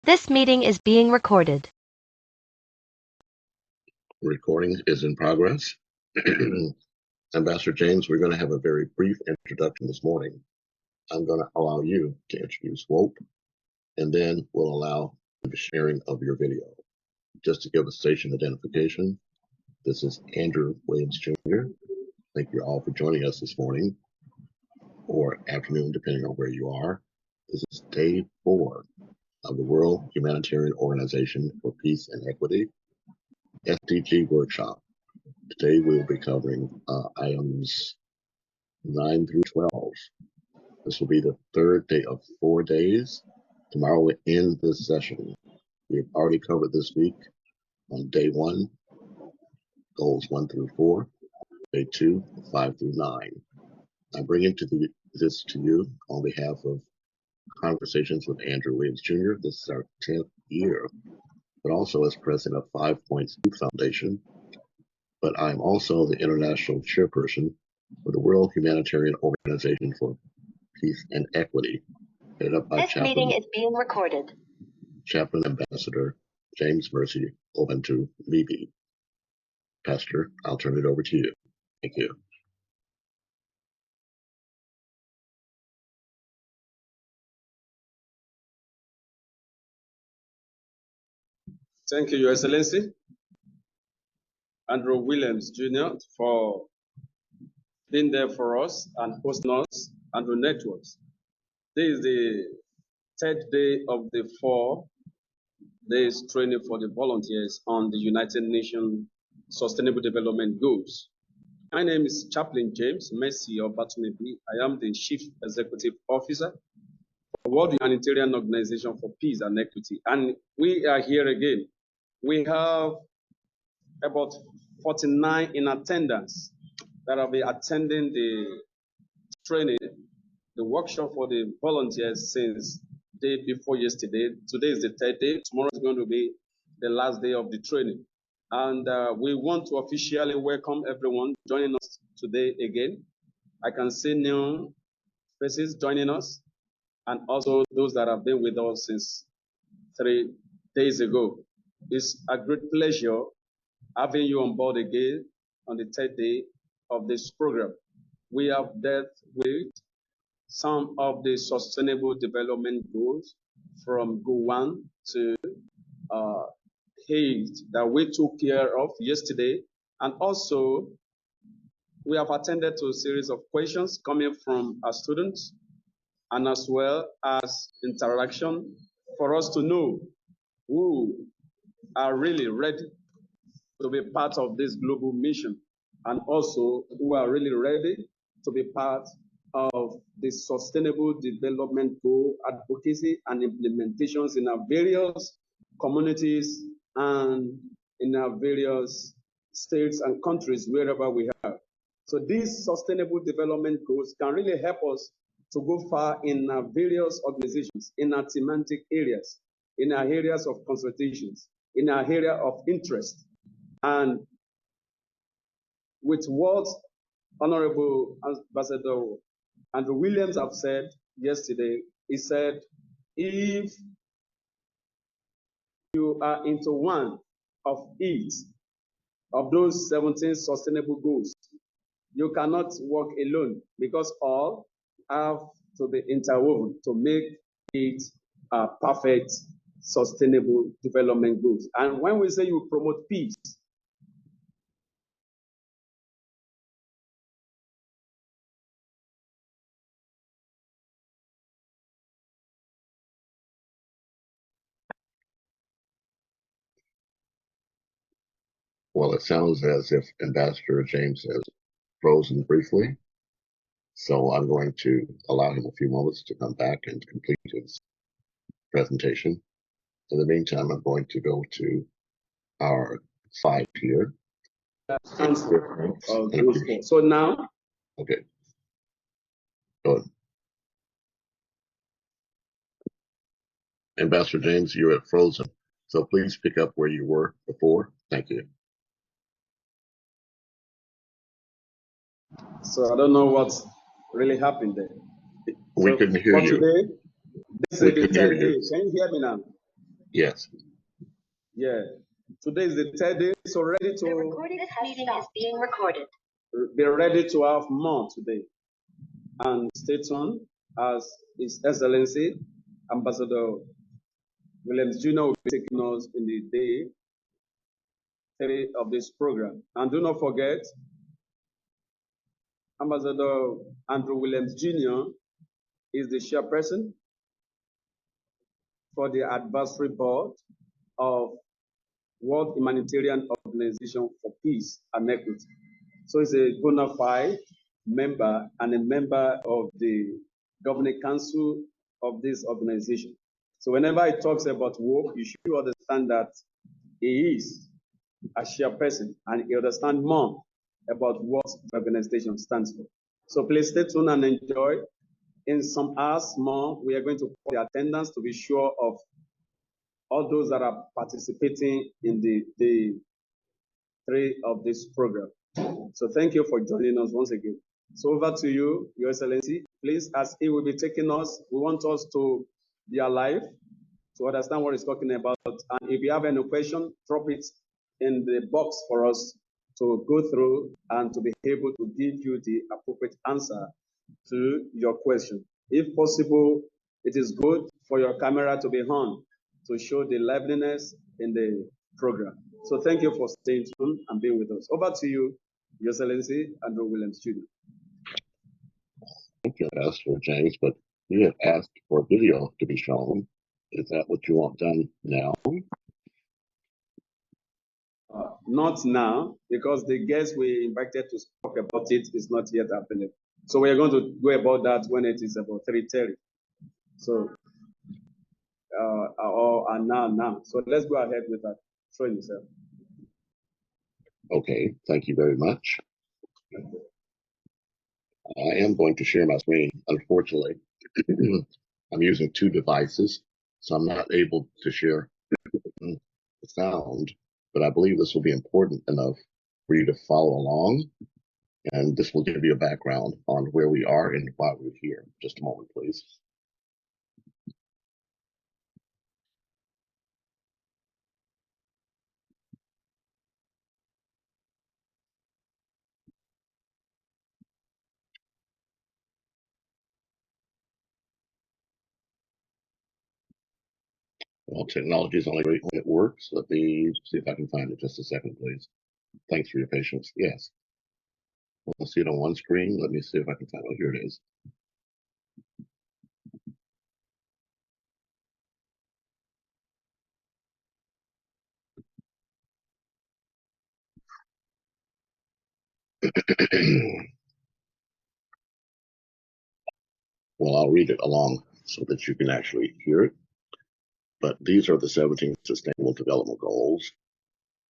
This meeting is being recorded. Recording is in progress. Ambassador James, we're going to have a very brief introduction this morning. I'm going to allow you to introduce WHOPE, and then we'll allow the sharing of your video. Just to give a station identification, this is Andrew Williams Jr. Thank you all for joining us this morning or afternoon, depending on where you are. This is day 4 of the World Humanitarian Organization for Peace and Equity SDG workshop. Today we'll be covering items 9 through 12. This will be the third day of 4 days. Tomorrow we'll end this session. We've already covered this week on day 1, goals 1 through 4, day 2, 5 through 9. I'm bringing this to you on behalf of Conversations with Andrew Williams Jr. This is our 10th year, but also as president of 5 Points Youth Foundation. But I'm also the international chairperson for the World Humanitarian Organization for Peace and Equity, headed up by This meeting is being recorded. Chaplain Ambassador James Mercy Obantu Mibi. Pastor, I'll turn it over to you. Thank you. Thank you, Your Excellency, Andrew Williams Jr., for being there for us and hosting us, Andrew Networks. This is the third day of the 4 days training for the volunteers on the United Nations Sustainable Development Goals. My name is Chaplain James Mercy Obatumibi. I am the Chief Executive Officer for the World Humanitarian Organization for Peace and Equity. And we are here again. We have about 49 in attendance that will be attending the training, the workshop for the volunteers since the day before yesterday. Today is the third day. Tomorrow is going to be the last day of the training. And we want to officially welcome everyone joining us today again. I can see new faces joining us, and also those that have been with us since 3 days ago. It's a great pleasure having you on board again on the third day of this program. We have dealt with some of the sustainable development goals from Goal 1 to 8 that we took care of yesterday. And also, we have attended to a series of questions coming from our students, and as well as interaction for us to know who are really ready to be part of this global mission, and also who are really ready to be part of the sustainable development goal advocacy and implementations in our various communities and in our various states and countries wherever we are. So these sustainable development goals can really help us to go far in our various organizations, in our thematic areas, in our areas of consultations, in our area of interest. And with what Honorable Ambassador Andrew Williams have said yesterday, he said, if you are into one of each of those 17 sustainable goals, you cannot work alone, because all have to be interwoven to make it a perfect sustainable development goals. And when we say you promote peace, Well, it sounds as if Ambassador James has frozen briefly. So I'm going to allow him a few moments to come back and complete his presentation. In the meantime, I'm going to go to our 5 here. So now, okay, go ahead. Ambassador James, you're at frozen, so please pick up where you were before. Thank you. So I don't know what really happened there. We couldn't hear you. Today, this is the 10 days. Can you hear me now? Yes. Yeah. Today is the third day, so ready This to meeting is being recorded. be ready to have more today. And stay tuned as His Excellency Ambassador Williams Jr. will be taking us in the day 3 of this program. And do not forget, Ambassador Andrew Williams Jr. is the chairperson for the advisory board of World Humanitarian Organization for Peace and Equity. So he's a bona fide member and a member of the governing council of this organization. So whenever he talks about WHOPE, you should understand that he is a chairperson and he understands more about what the organization stands for. So please stay tuned and enjoy. In some hours more, we are going to call the attendance to be sure of all those that are participating in the day 3 of this program. So thank you for joining us once again. So over to you, Your Excellency. Please, as he will be taking us, we want us to be alive, to understand what he's talking about. And if you have any question, drop it in the box for us to go through and to be able to give you the appropriate answer to your question. If possible, it is good for your camera to be on to show the liveliness in the program. So thank you for staying tuned and being with us. Over to you, Your Excellency Andrew Williams Jr. Thank you, Pastor James, but you have asked for a video to be shown. Is that what you want done now? Not now, because the guest we invited to talk about it is not yet available. So we are going to go about that when it is about 3:30. So, or now. So let's go ahead with that. Show yourself. Okay, thank you very much. I am going to share my screen. Unfortunately, I'm using 2 devices, so I'm not able to share the sound, but I believe this will be important enough for you to follow along, and this will give you a background on where we are and why we're here. Just a moment, please. Well, technology is only great when it works. Let me see if I can find it. Just a second, please. Thanks for your patience. Yes. We'll see it on one screen. Let me see if I can find it. Oh, here it is. Well, I'll read it along so that you can actually hear it. But these are the 17 Sustainable Development Goals.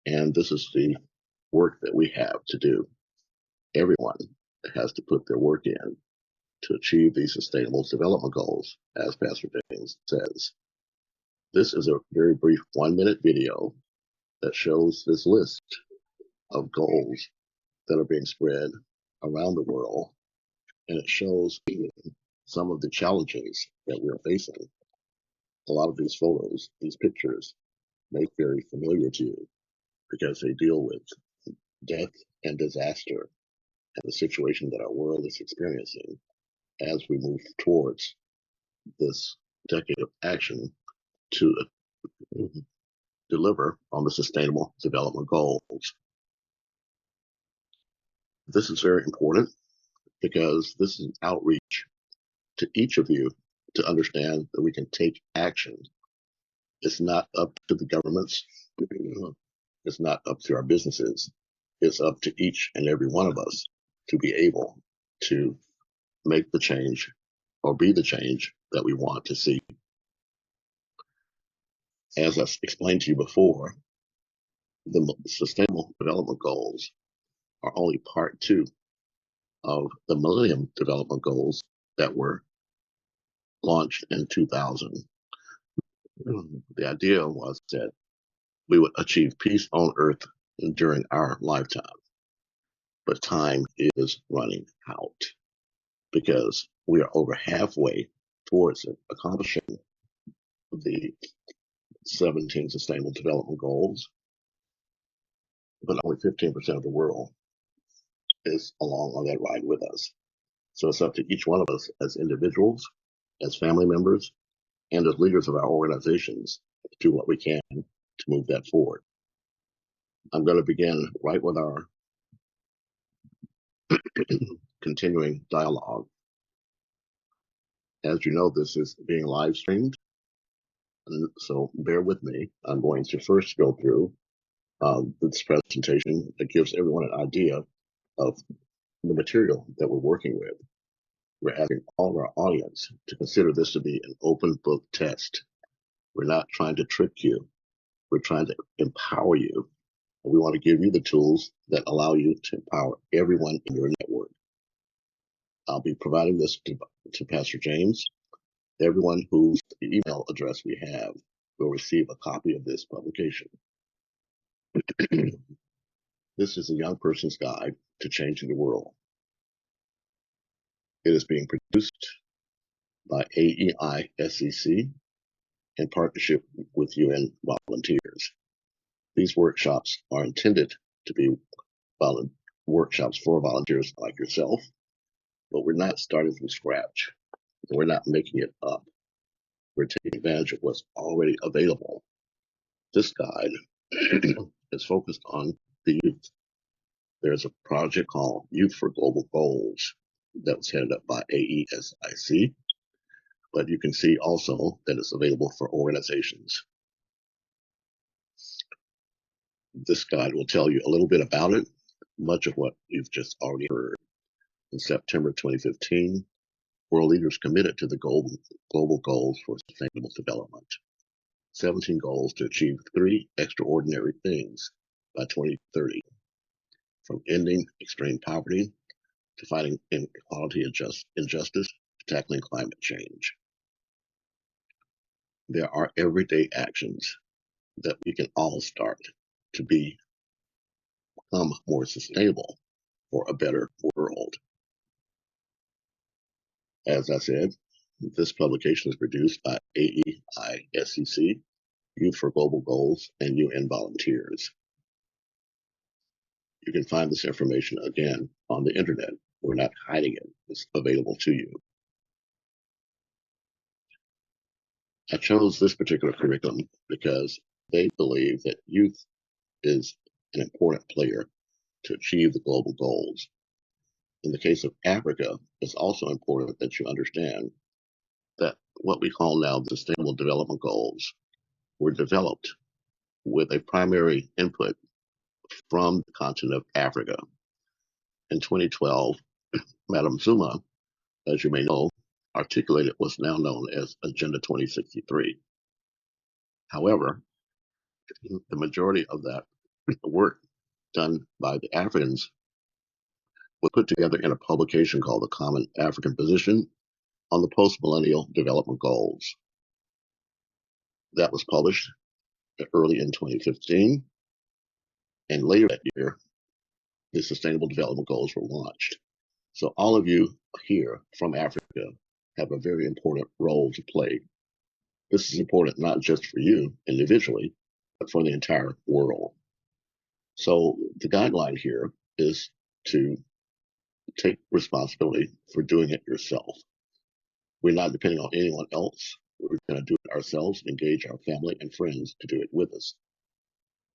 And this is the work that we have to do. Everyone has to put their work in to achieve these Sustainable Development Goals, as Pastor James says. This is a very brief 1-minute video that shows this list of goals that are being spread around the world. And it shows some of the challenges that we're facing. A lot of these photos, these pictures, make very familiar to you because they deal with death and disaster and the situation that our world is experiencing as we move towards this decade of action to deliver on the Sustainable Development Goals. This is very important because this is an outreach to each of you to understand that we can take action. It's not up to the governments. It's not up to our businesses. It's up to each and every one of us to be able to make the change or be the change that we want to see. As I explained to you before, the Sustainable Development Goals are only part 2 of the Millennium Development Goals that were launched in 2000. The idea was that we would achieve peace on earth during our lifetime. But time is running out because we are over halfway towards accomplishing the 17 Sustainable Development Goals, but only 15% of the world is along on that ride with us. So it's up to each one of us as individuals, as family members, and as leaders of our organizations to do what we can to move that forward. I'm going to begin right with our continuing dialogue. As you know, this is being live streamed, so bear with me. I'm going to first go through this presentation that gives everyone an idea of the material that we're working with. We're asking all of our audience to consider this to be an open book test. We're not trying to trick you. We're trying to empower you. And we want to give you the tools that allow you to empower everyone in your network. I'll be providing this to Pastor James. Everyone whose email address we have will receive a copy of this publication. This is a young person's guide to changing the world. It is being produced by AEISEC in partnership with UN volunteers. These workshops are intended to be workshops for volunteers like yourself, but we're not starting from scratch. We're not making it up. We're taking advantage of what's already available. This guide is focused on the youth. There's a project called Youth for Global Goals that was headed up by AESIC, but you can see also that it's available for organizations. This guide will tell you a little bit about it, much of what you've just already heard. In September 2015, world leaders committed to the global goals for sustainable development. 17 goals to achieve 3 extraordinary things by 2030, from ending extreme poverty to fighting inequality and injustice to tackling climate change. There are everyday actions that we can all start to become more sustainable for a better world. As I said, this publication is produced by AEISEC, Youth for Global Goals, and UN volunteers. You can find this information again on the internet. We're not hiding it. It's available to you. I chose this particular curriculum because they believe that youth is an important player to achieve the global goals. In the case of Africa, it's also important that you understand that what we call now the Sustainable Development Goals were developed with a primary input from the continent of Africa. In 2012, Madam Zuma, as you may know, articulated what's now known as Agenda 2063. However, the majority of that work done by the Africans was put together in a publication called the Common African Position on the Post-Millennial Development Goals. That was published early in 2015, and later that year, the Sustainable Development Goals were launched. So all of you here from Africa have a very important role to play. This is important not just for you individually, but for the entire world. So the guideline here is to take responsibility for doing it yourself. We're not depending on anyone else. We're going to do it ourselves, engage our family and friends to do it with us.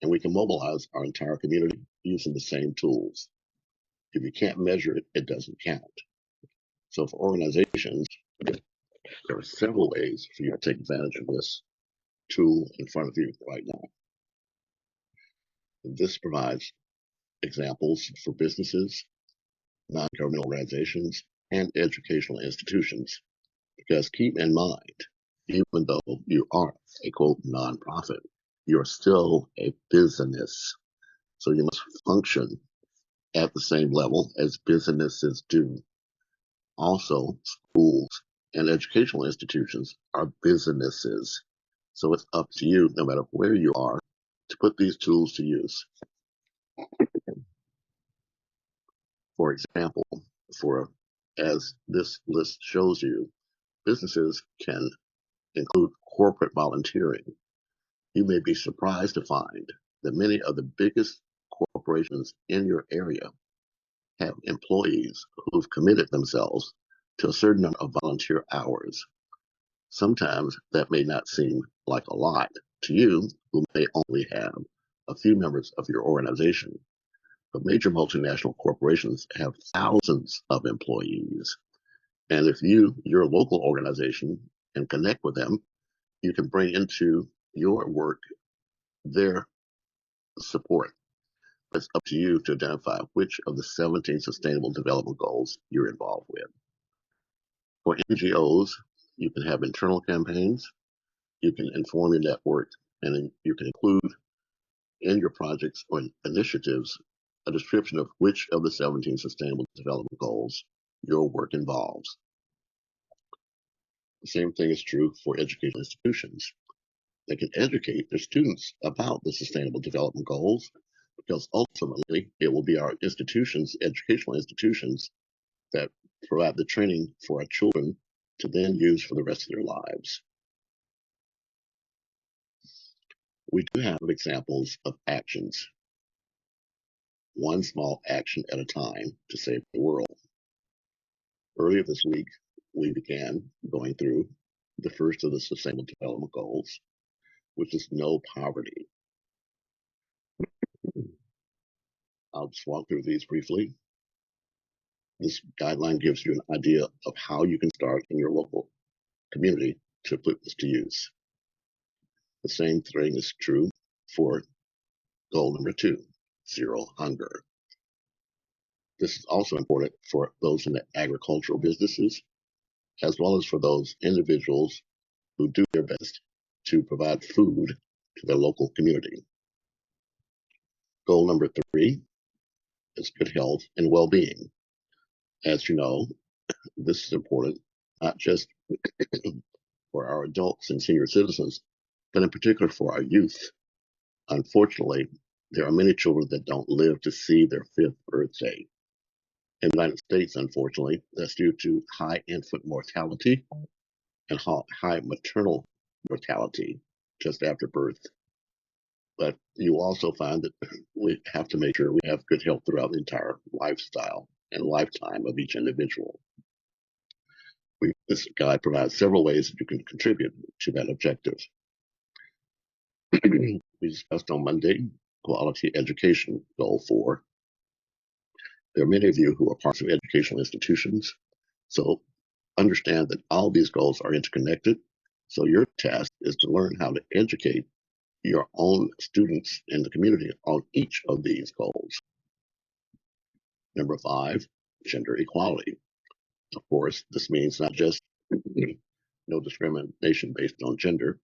And we can mobilize our entire community using the same tools. If you can't measure it, it doesn't count. So for organizations, there are several ways for you to take advantage of this tool in front of you right now. This provides examples for businesses, non-governmental organizations, and educational institutions. Because keep in mind, even though you are a quote nonprofit, you're still a business. So you must function at the same level as businesses do. Also, schools and educational institutions are businesses. So it's up to you, no matter where you are, to put these tools to use. For example, as this list shows you, businesses can include corporate volunteering. You may be surprised to find that many of the biggest corporations in your area have employees who've committed themselves to a certain number of volunteer hours. Sometimes that may not seem like a lot to you, who may only have a few members of your organization, but major multinational corporations have thousands of employees. And if your local organization, can connect with them, you can bring into your work their support. It's up to you to identify which of the 17 Sustainable Development Goals you're involved with. For NGOs, you can have internal campaigns, you can inform your network, and then you can include in your projects or initiatives a description of which of the 17 Sustainable Development Goals your work involves. The same thing is true for educational institutions. They can educate their students about the Sustainable Development Goals, because ultimately it will be our institutions, educational institutions, that provide the training for our children to then use for the rest of their lives. We do have examples of actions, one small action at a time to save the world. Earlier this week, we began going through the first of the Sustainable Development Goals, which is no poverty. I'll just walk through these briefly. This guideline gives you an idea of how you can start in your local community to put this to use. The same thing is true for goal number 2, zero hunger. This is also important for those in the agricultural businesses, as well as for those individuals who do their best to provide food to their local community. Goal number 3 is good health and well-being. As you know, this is important not just for our adults and senior citizens, but in particular for our youth. Unfortunately, there are many children that don't live to see their 5th birthday. In the United States, unfortunately, that's due to high infant mortality and high maternal mortality just after birth. But you also find that we have to make sure we have good health throughout the entire lifestyle and lifetime of each individual. This guide provides several ways that you can contribute to that objective. We discussed on Monday quality education, goal 4. There are many of you who are parts of educational institutions, so understand that all these goals are interconnected. So your task is to learn how to educate your own students in the community on each of these goals. Number 5, gender equality. Of course, this means not just no discrimination based on gender,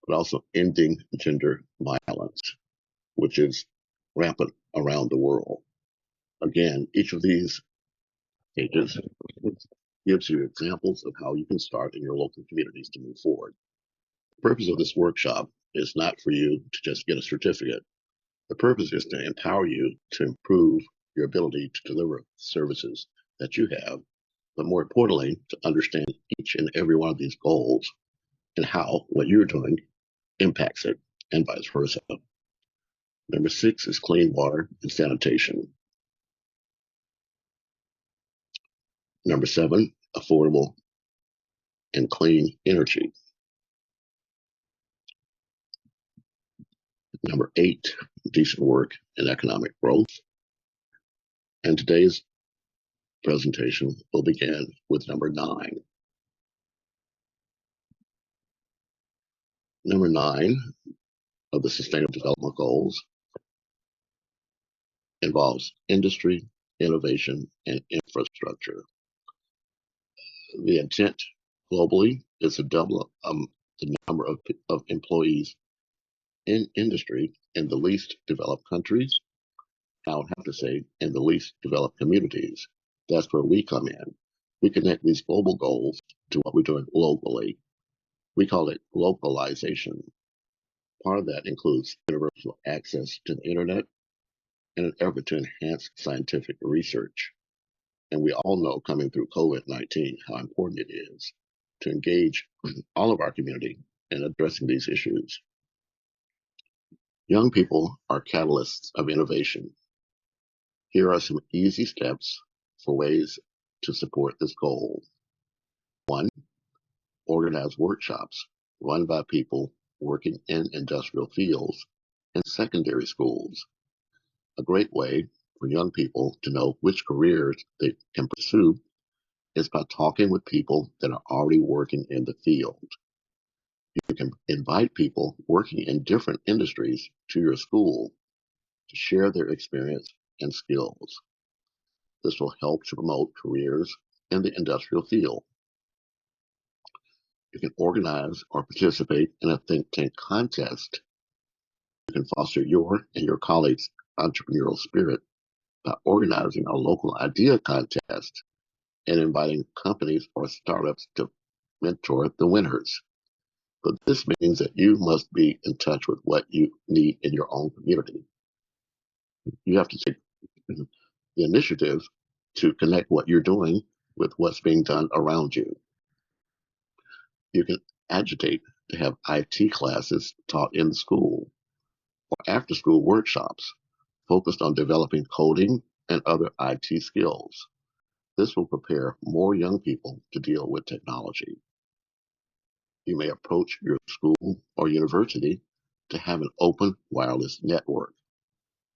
but also ending gender violence, which is rampant around the world. Again, each of these pages gives you examples of how you can start in your local communities to move forward. The purpose of this workshop is not for you to just get a certificate. The purpose is to empower you to improve your ability to deliver services that you have, but more importantly, to understand each and every one of these goals and how what you're doing impacts it, and vice versa. Number 6 is clean water and sanitation. Number 7, affordable and clean energy. Number 8, decent work and economic growth. And today's presentation will begin with number 9. Number 9 of the Sustainable Development Goals involves industry, innovation, and infrastructure. The intent globally is to double the number of employees in industry in the least developed countries. I would have to say in the least developed communities. That's where we come in. We connect these global goals to what we're doing locally. We call it localization. Part of that includes universal access to the internet in an effort to enhance scientific research. And we all know, coming through COVID-19, how important it is to engage all of our community in addressing these issues. Young people are catalysts of innovation. Here are some easy steps for ways to support this goal. 1. Organize workshops run by people working in industrial fields and secondary schools. A great way for young people to know which careers they can pursue is by talking with people that are already working in the field. You can invite people working in different industries to your school to share their experience and skills. This will help to promote careers in the industrial field. You can organize or participate in a think tank contest. You can foster your and your colleagues' entrepreneurial spirit by organizing a local idea contest and inviting companies or startups to mentor the winners. But this means that you must be in touch with what you need in your own community. You have to take the initiative to connect what you're doing with what's being done around you. You can agitate to have IT classes taught in school or after school workshops focused on developing coding and other IT skills. This will prepare more young people to deal with technology. You may approach your school or university to have an open wireless network.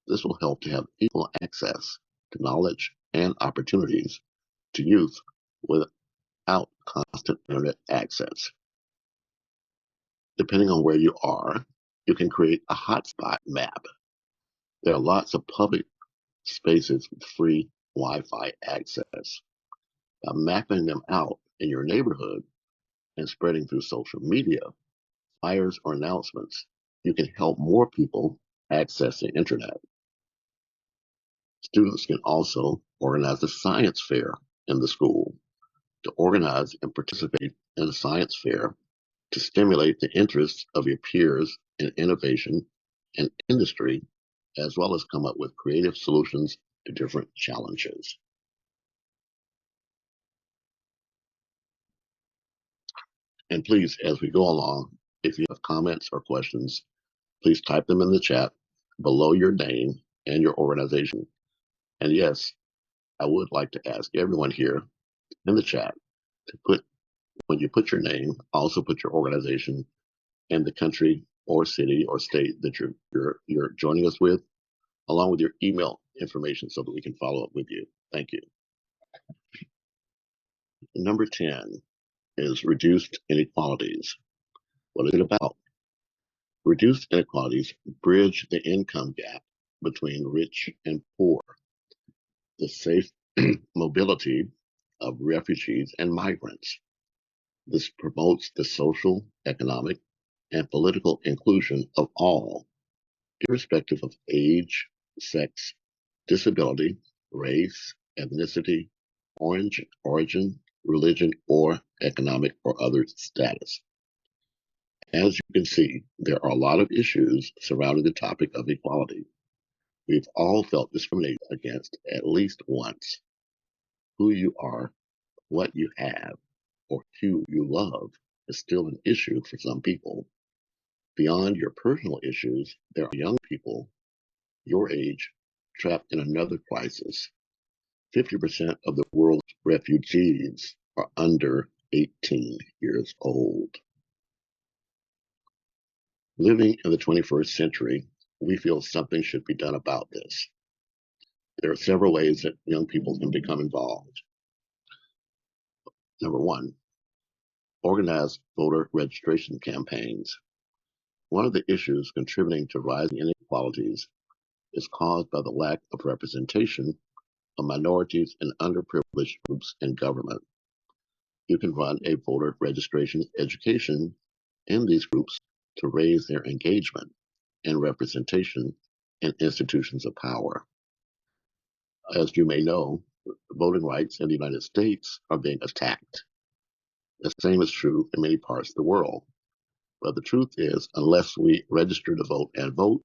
This will help to have equal access to knowledge and opportunities to youth without constant internet access. Depending on where you are, you can create a hotspot map. There are lots of public spaces with free Wi-Fi access. By mapping them out in your neighborhood and spreading through social media, flyers, or announcements, you can help more people access the internet. Students can also organize a science fair in the school. To organize and participate in a science fair to stimulate the interest of your peers in innovation and industry, as well as come up with creative solutions to different challenges. And please, as we go along, if you have comments or questions, please type them in the chat below your name and your organization. And yes, I would like to ask everyone here in the chat to put, when you put your name, also put your organization and the country or city or state that you're joining us with, along with your email information so that we can follow up with you. Thank you. Number 10 is reduced inequalities. What is it about? Reduced inequalities bridge the income gap between rich and poor, the safe mobility of refugees and migrants. This promotes the social, economic, and political inclusion of all, irrespective of age, sex, disability, race, ethnicity, origin, religion, or economic or other status. As you can see, there are a lot of issues surrounding the topic of equality. We've all felt discriminated against at least once. Who you are, what you have, or who you love is still an issue for some people. Beyond your personal issues, there are young people your age trapped in another crisis. 50% of the world's refugees are under 18 years old. Living in the 21st century, we feel something should be done about this. There are several ways that young people can become involved. Number 1, organize voter registration campaigns. One of the issues contributing to rising inequalities is caused by the lack of representation of minorities and underprivileged groups in government. You can run a voter registration education in these groups to raise their engagement and representation in institutions of power. As you may know, voting rights in the United States are being attacked. The same is true in many parts of the world. But the truth is, unless we register to vote and vote,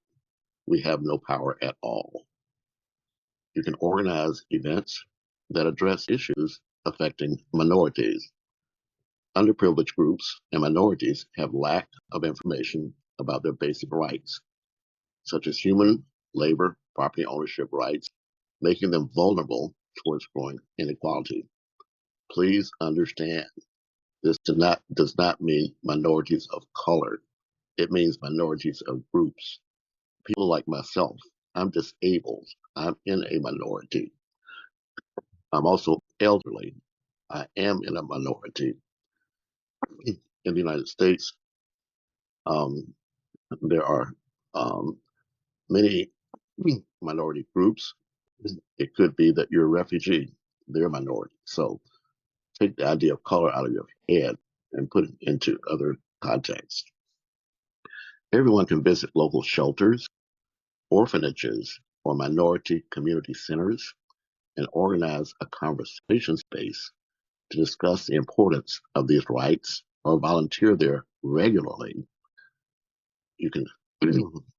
we have no power at all. You can organize events that address issues affecting minorities. Underprivileged groups and minorities have lack of information about their basic rights. such as human, labor, property ownership rights, making them vulnerable towards growing inequality. Please understand, this does not mean minorities of color. It means minorities of groups. People like myself, I'm disabled. I'm in a minority. I'm also elderly. I am in a minority. In the United States, there are many minority groups. It could be that you're a refugee, they're a minority. So take the idea of color out of your head and put it into other contexts. Everyone can visit local shelters, orphanages, or minority community centers and organize a conversation space to discuss the importance of these rights or volunteer there regularly. You can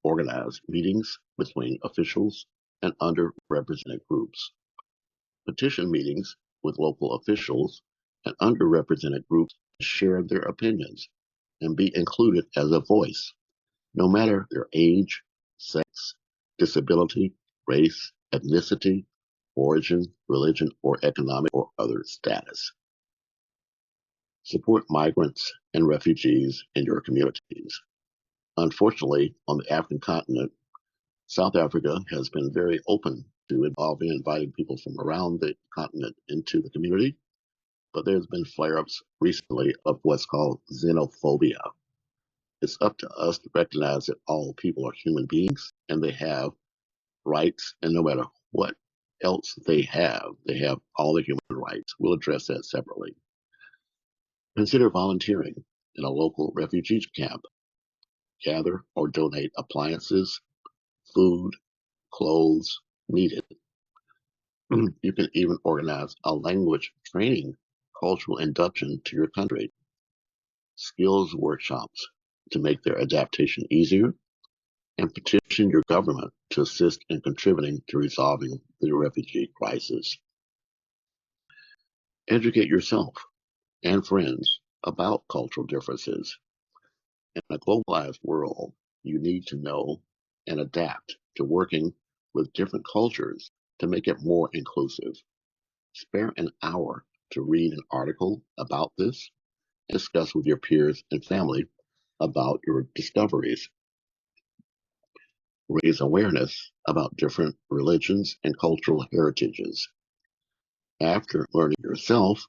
organize meetings between officials and underrepresented groups, petition meetings with local officials and underrepresented groups to share their opinions and be included as a voice, no matter their age, sex, disability, race, ethnicity, origin, religion, or economic or other status. Support migrants and refugees in your communities. Unfortunately, on the African continent, South Africa has been very open to involving and inviting people from around the continent into the community, but there's been flare-ups recently of what's called xenophobia. It's up to us to recognize that all people are human beings and they have rights, and no matter what else they have all the human rights. We'll address that separately. Consider volunteering in a local refugee camp. Gather or donate appliances, food, clothes needed. You can even organize a language training, cultural induction to your country, skills workshops to make their adaptation easier, and petition your government to assist in contributing to resolving the refugee crisis. Educate yourself and friends about cultural differences. In a globalized world, you need to know and adapt to working with different cultures to make it more inclusive. Spare an hour to read an article about this and discuss with your peers and family about your discoveries. Raise awareness about different religions and cultural heritages. After learning yourself,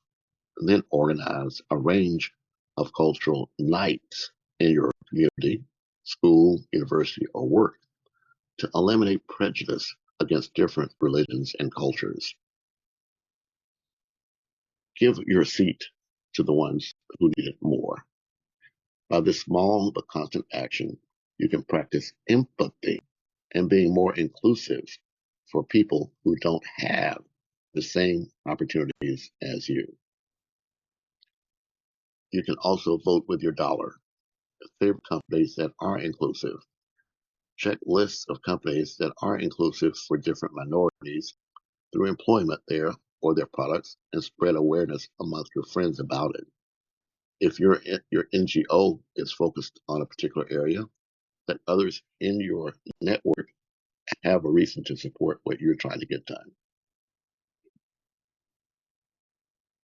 then organize a range of cultural nights in your community, school, university, or work to eliminate prejudice against different religions and cultures. Give your seat to the ones who need it more. By this small but constant action, you can practice empathy and being more inclusive for people who don't have the same opportunities as you. You can also vote with your dollar. Favor companies that are inclusive. Check lists of companies that are inclusive for different minorities through employment there or their products and spread awareness amongst your friends about it. If your NGO is focused on a particular area, let others in your network have a reason to support what you're trying to get done.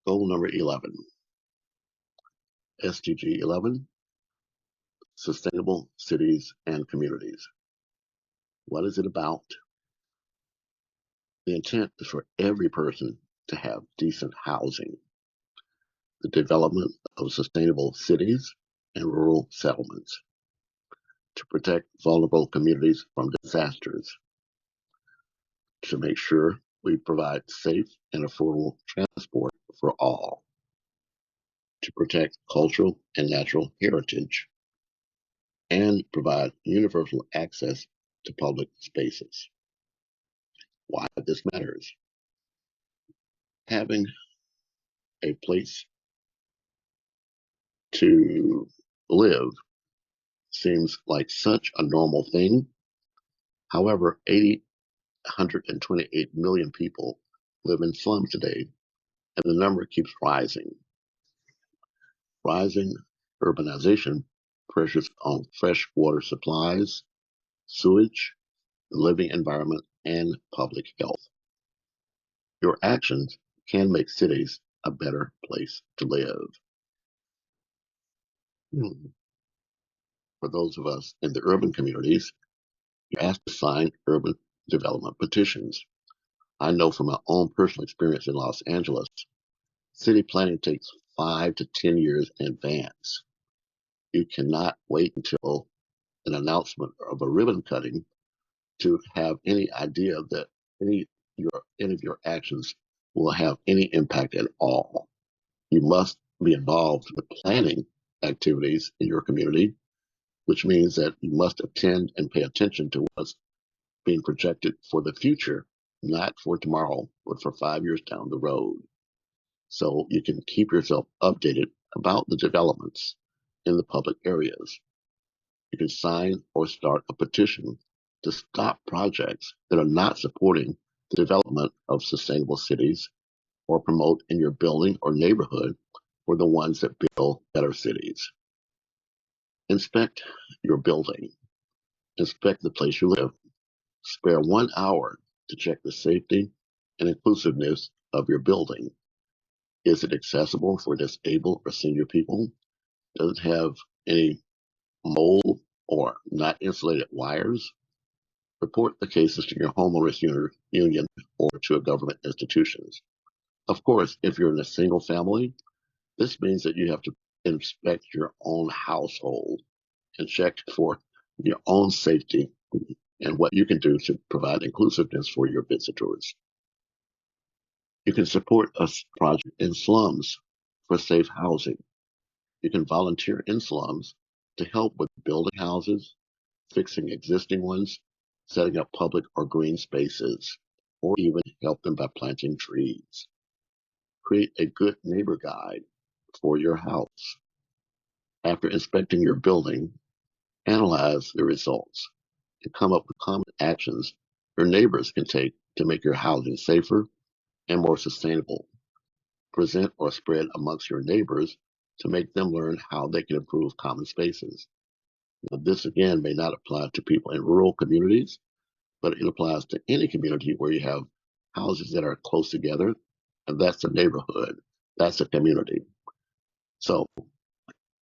Goal number 11, SDG 11, Sustainable Cities and Communities. What is it about? The intent is for every person to have decent housing, the development of sustainable cities and rural settlements, to protect vulnerable communities from disasters, to make sure we provide safe and affordable transport for all, to protect cultural and natural heritage, and provide universal access to public spaces. Why this matters. Having a place to live seems like such a normal thing. However, 128 million people live in slums today, and the number keeps rising. Rising urbanization pressures on fresh water supplies, sewage, the living environment, and public health. Your actions can make cities a better place to live. For those of us in the urban communities, you're asked to sign urban development petitions. I know from my own personal experience in Los Angeles, city planning takes 5 to 10 years in advance. You cannot wait until an announcement of a ribbon cutting to have any idea that any of your actions will have any impact at all. You must be involved with planning activities in your community, which means that you must attend and pay attention to what's being projected for the future, not for tomorrow, but for 5 years down the road. So you can keep yourself updated about the developments in the public areas. You can sign or start a petition to stop projects that are not supporting the development of sustainable cities or promote in your building or neighborhood for the ones that build better cities. Inspect your building. Inspect the place you live. Spare 1 hour to check the safety and inclusiveness of your building. Is it accessible for disabled or senior people? Does it have any mold or not insulated wires? Report the cases to your homeowners union or to a government institutions. Of course, if you're in a single family, this means that you have to inspect your own household and check for your own safety and what you can do to provide inclusiveness for your visitors. You can support a project in slums for safe housing. You can volunteer in slums to help with building houses, fixing existing ones, setting up public or green spaces, or even help them by planting trees. Create a good neighbor guide for your house. After inspecting your building, analyze the results and come up with common actions your neighbors can take to make your housing safer and more sustainable. Present or spread amongst your neighbors to make them learn how they can improve common spaces. Now, this again may not apply to people in rural communities, but it applies to any community where you have houses that are close together, and that's a neighborhood, that's a community. So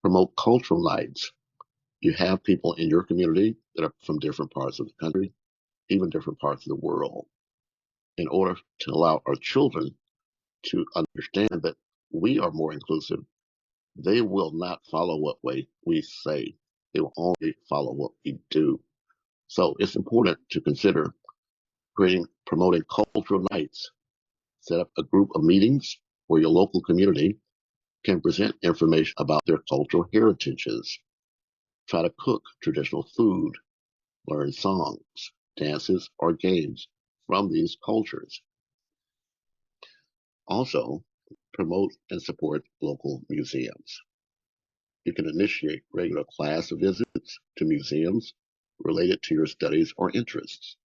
promote cultural nights. You have people in your community that are from different parts of the country, even different parts of the world, in order to allow our children to understand that we are more inclusive. They will not follow what way we say. They will only follow what we do. So it's important to consider promoting cultural nights. Set up a group of meetings where your local community can present information about their cultural heritages. Try to cook traditional food, learn songs, dances, or games from these cultures. Also, promote and support local museums. You can initiate regular class visits to museums related to your studies or interests.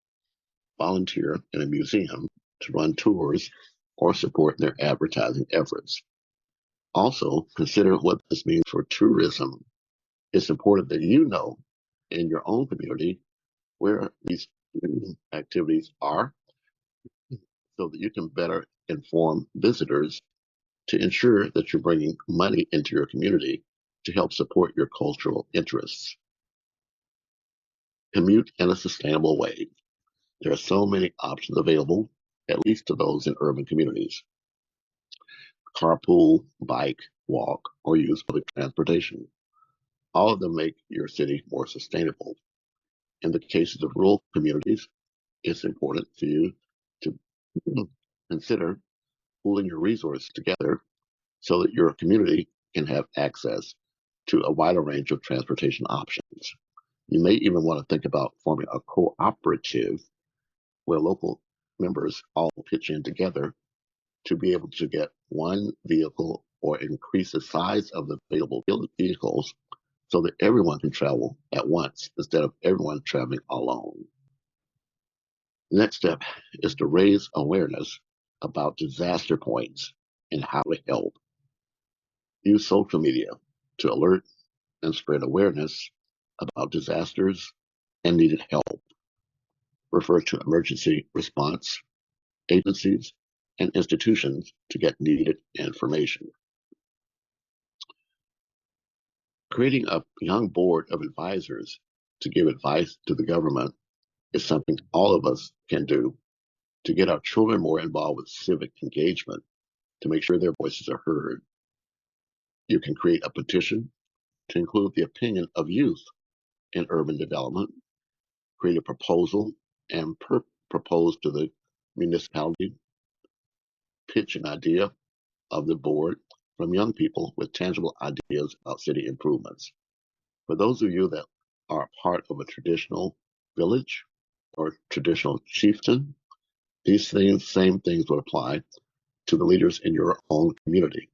Volunteer in a museum to run tours or support their advertising efforts. Also, consider what this means for tourism. It's important that you know in your own community where these activities are so that you can better inform visitors to ensure that you're bringing money into your community to help support your cultural interests. Commute in a sustainable way. There are so many options available, at least to those in urban communities. Carpool, bike, walk, or use public transportation. All of them make your city more sustainable. In the cases of rural communities, it's important for you to consider pooling your resources together so that your community can have access to a wider range of transportation options. You may even want to think about forming a cooperative where local members all pitch in together to be able to get one vehicle or increase the size of the available vehicles so that everyone can travel at once instead of everyone traveling alone. The next step is to raise awareness about disaster points and how to help. Use social media to alert and spread awareness about disasters and needed help. refer to emergency response agencies and institutions to get needed information. Creating a young board of advisors to give advice to the government is something all of us can do to get our children more involved with civic engagement, to make sure their voices are heard. You can create a petition to include the opinion of youth in urban development, create a proposal and propose to the municipality, pitch an idea of the board from young people with tangible ideas about city improvements. For those of you that are part of a traditional village or traditional chieftain, these same things will apply to the leaders in your own community.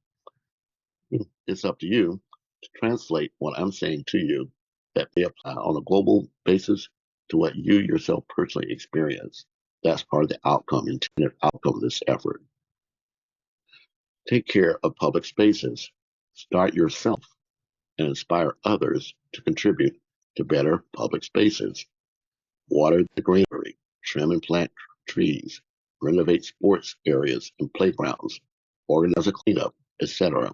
It's up to you to translate what I'm saying to you that may apply on a global basis to what you yourself personally experience. That's part of the intended outcome of this effort. Take care of public spaces. Start yourself and inspire others to contribute to better public spaces. Water the greenery, trim and plant trees, renovate sports areas and playgrounds, organize a cleanup, etc.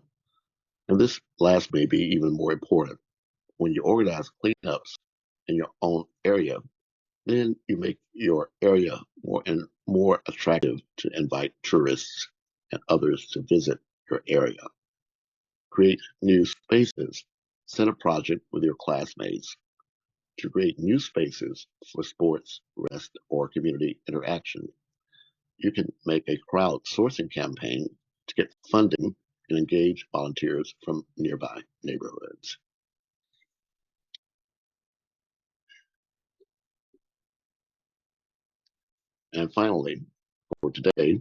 And this last may be even more important. When you organize cleanups in your own area, then you make your area more attractive to invite tourists and others to visit your area. Create new spaces. Set a project with your classmates to create new spaces for sports, rest, or community interaction. You can make a crowdsourcing campaign to get funding and engage volunteers from nearby neighborhoods. And finally, for today,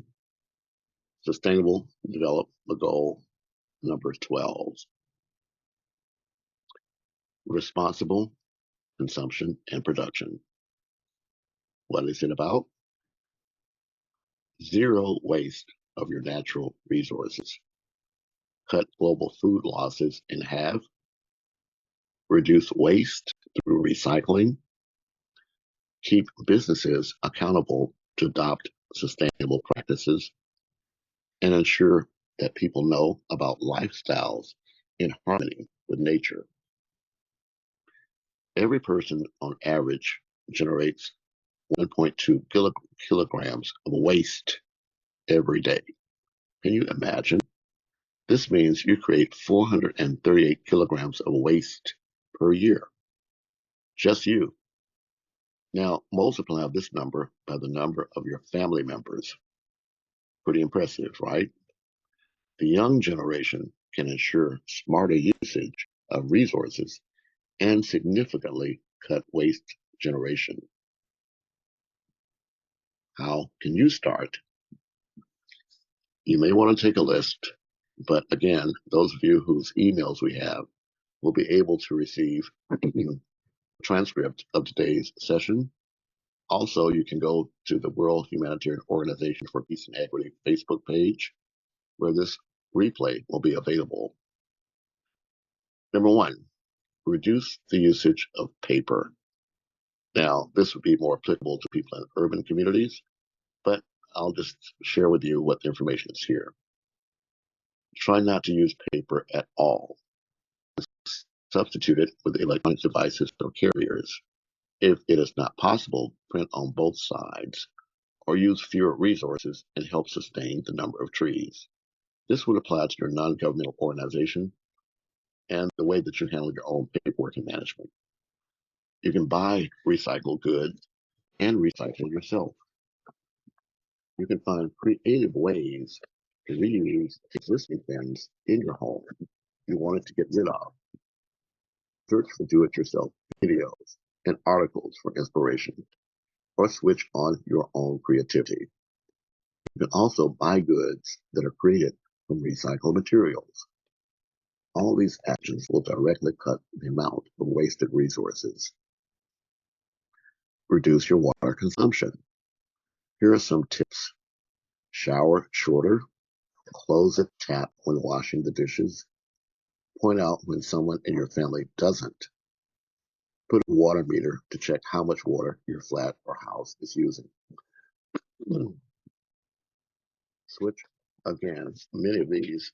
Sustainable Development Goal number 12, responsible consumption and production. What is it about? Zero waste of your natural resources. Cut global food losses in half. Reduce waste through recycling. Keep businesses accountable to adopt sustainable practices. And ensure that people know about lifestyles in harmony with nature. Every person on average generates 1.2 kilograms of waste every day. Can you imagine? This means you create 438 kilograms of waste per year. Just you. Now, multiply this number by the number of your family members. Pretty impressive, right? The young generation can ensure smarter usage of resources and significantly cut waste generation. How can you start? You may want to take a list, but again, those of you whose emails we have will be able to receive a transcript of today's session. Also, you can go to the World Humanitarian Organization for Peace and Equity Facebook page, where this replay will be available. Number one, reduce the usage of paper. Now, this would be more applicable to people in urban communities, but I'll just share with you what the information is here. Try not to use paper at all. Substitute it with electronic devices or carriers. If it is not possible, print on both sides or use fewer resources and help sustain the number of trees. This would apply to your non-governmental organization and the way that you handle your own paperwork and management. You can buy recycled goods and recycle yourself. You can find creative ways to reuse existing things in your home you wanted to get rid of. Search for do-it-yourself videos and articles for inspiration, or switch on your own creativity. You can also buy goods that are created from recycled materials. All these actions will directly cut the amount of wasted resources. Reduce your water consumption. Here are some tips. Shower shorter. Close the tap when washing the dishes. Point out when someone in your family doesn't. Put a water meter to check how much water your flat or house is using. Switch again. Many of these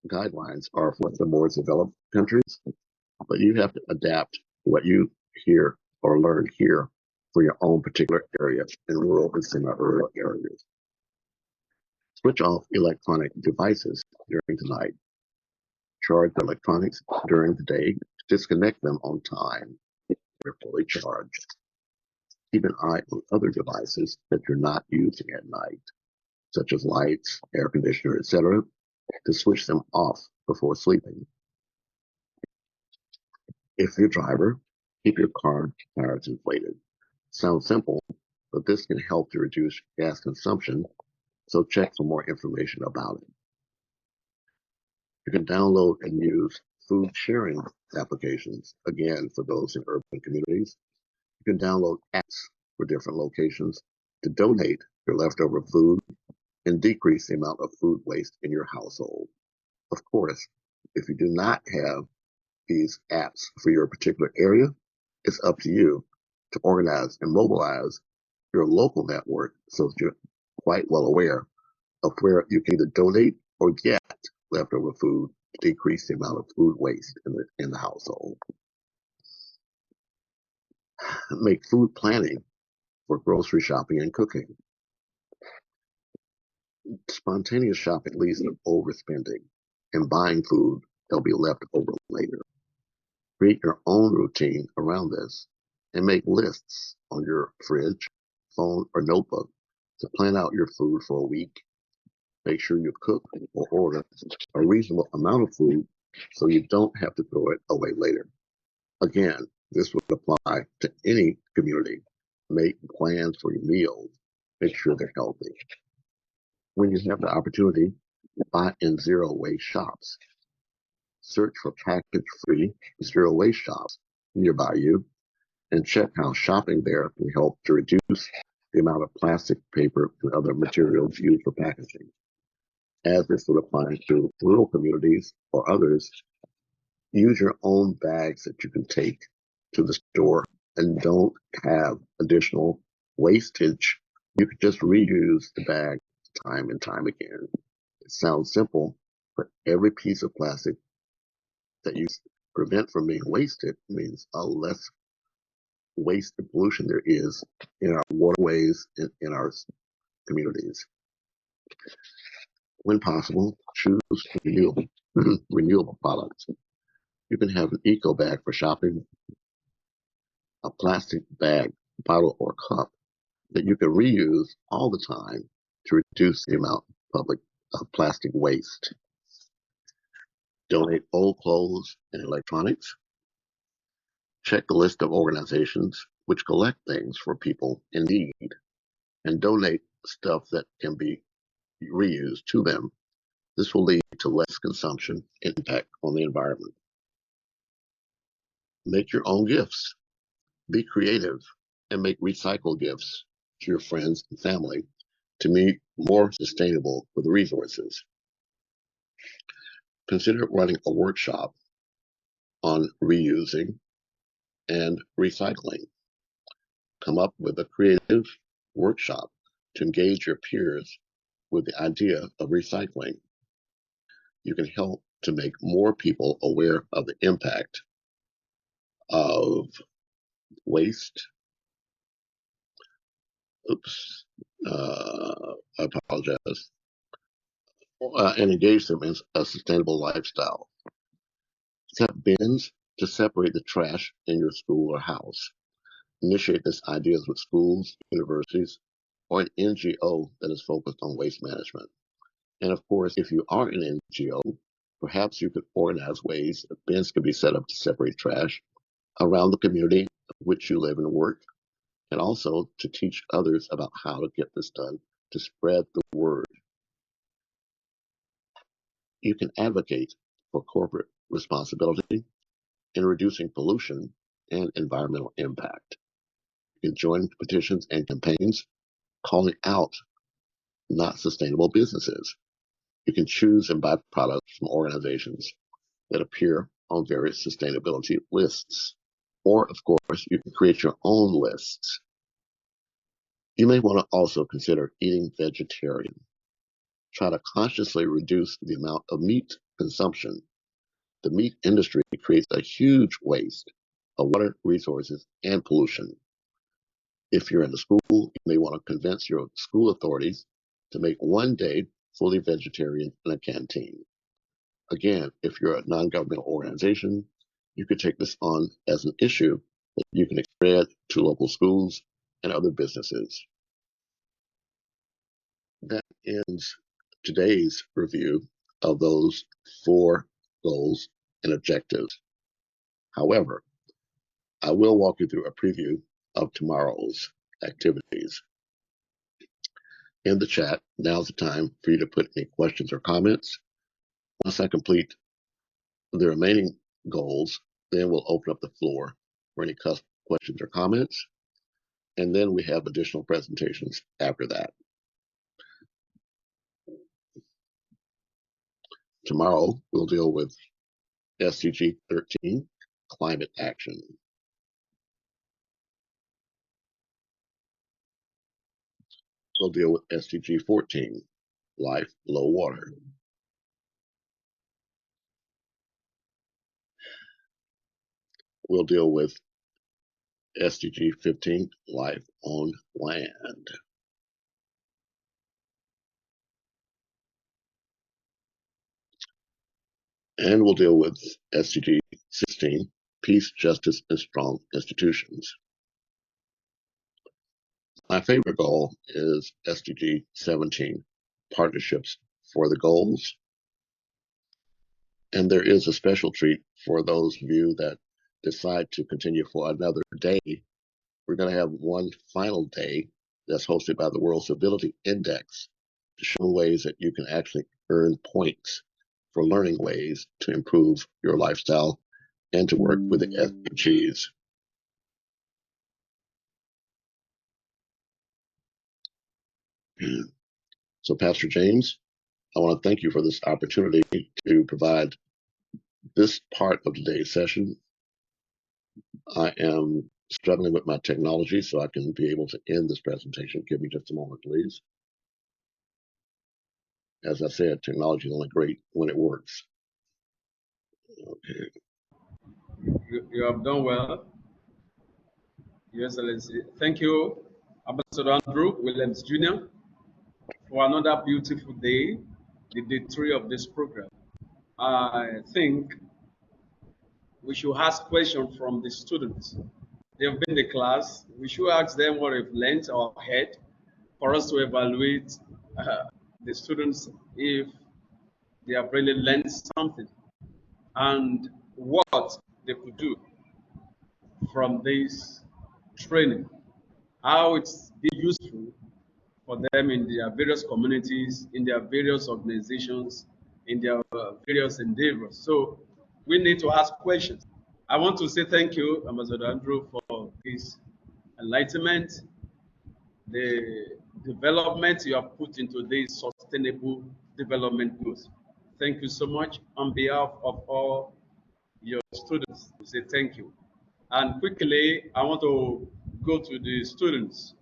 guidelines are for the more developed countries, but you have to adapt what you hear or learn here for your own particular area in rural and semi-rural areas. Switch off electronic devices during the night. Charge electronics during the day. Disconnect them on time if they're fully charged. Keep an eye on other devices that you're not using at night, such as lights, air conditioner, etc., to switch them off before sleeping. If you're a driver, keep your car tires inflated. Sounds simple, but this can help to reduce gas consumption, so check for more information about it. You can download and use food sharing applications, again, for those in urban communities. You can download apps for different locations to donate your leftover food and decrease the amount of food waste in your household. Of course, if you do not have these apps for your particular area, it's up to you to organize and mobilize your local network so that you're quite well aware of where you can either donate or get leftover food to decrease the amount of food waste in the household. Make food planning for grocery shopping and cooking. Spontaneous shopping leads to overspending and buying food that'll be left over later. Create your own routine around this and make lists on your fridge, phone, or notebook to plan out your food for a week. Make sure you cook or order a reasonable amount of food so you don't have to throw it away later. Again, this would apply to any community. Make plans for your meals. Make sure they're healthy. When you have the opportunity, buy in zero waste shops. Search for package-free zero waste shops nearby you and check how shopping there can help to reduce the amount of plastic, paper, and other materials used for packaging. As this would apply to rural communities or others, use your own bags that you can take to the store and don't have additional wastage. You can just reuse the bag time and time again. It sounds simple, but every piece of plastic that you prevent from being wasted means a less waste and pollution there is in our waterways and in our communities. When possible, choose renewable products. You can have an eco bag for shopping, a plastic bag, bottle, or cup that you can reuse all the time to reduce the amount of plastic waste. Donate old clothes and electronics. Check the list of organizations which collect things for people in need and donate stuff that can be reused to them. This will lead to less consumption and impact on the environment. Make your own gifts. Be creative and make recycled gifts to your friends and family to be more sustainable with resources. Consider running a workshop on reusing and recycling. Come up with a creative workshop to engage your peers with the idea of recycling. You can help to make more people aware of the impact of waste. I apologize. And engage them in a sustainable lifestyle. Set bins to separate the trash in your school or house. Initiate these ideas with schools, universities, or an NGO that is focused on waste management. And of course, if you are an NGO, perhaps you could organize ways that bins can be set up to separate trash around the community in which you live and work, and also to teach others about how to get this done, to spread the word. You can advocate for corporate responsibility in reducing pollution and environmental impact. You can join petitions and campaigns calling out not sustainable businesses. You can choose and buy products from organizations that appear on various sustainability lists. Or, of course, you can create your own lists. You may want to also consider eating vegetarian. Try to consciously reduce the amount of meat consumption. The meat industry creates a huge waste of water, resources, and pollution. If you're in the school, you may want to convince your school authorities to make one day fully vegetarian in a canteen. Again, if you're a non-governmental organization, you could take this on as an issue that you can spread to local schools and other businesses. That ends today's review of those 4 goals and objectives. However, I will walk you through a preview of tomorrow's activities. In the chat, now's the time for you to put any questions or comments. Once I complete the remaining goals, then we'll open up the floor for any questions or comments. And then we have additional presentations after that. Tomorrow, we'll deal with SDG 13, climate action. We'll deal with SDG 14, life below water. We'll deal with SDG 15, life on land. And we'll deal with SDG 16, peace, justice, and strong institutions. My favorite goal is SDG 17, partnerships for the goals. And there is a special treat for those of you that decide to continue for another day. We're going to have one final day that's hosted by the World Civility Index to show ways that you can actually earn points for learning ways to improve your lifestyle and to work with the SDGs. So, Pastor James, I want to thank you for this opportunity to provide this part of today's session. I am struggling with my technology, so I can be able to end this presentation. Give me just a moment, please. As I said, technology is only great when it works. Okay. You have done well, Your Excellency. Thank you, Ambassador Andrew Williams Jr., for another beautiful day, the day 3 of this program. I think we should ask questions from the students. They've been in the class. We should ask them what they've learned or heard for us to evaluate the students if they have really learned something and what they could do from this training, how it's been useful for them in their various communities, in their various organizations, in their various endeavors. So we need to ask questions. I want to say thank you, Ambassador Andrew, for this enlightenment, the development you have put into these sustainable development goals. Thank you so much on behalf of all your students. We say thank you. And quickly, I want to go to the students.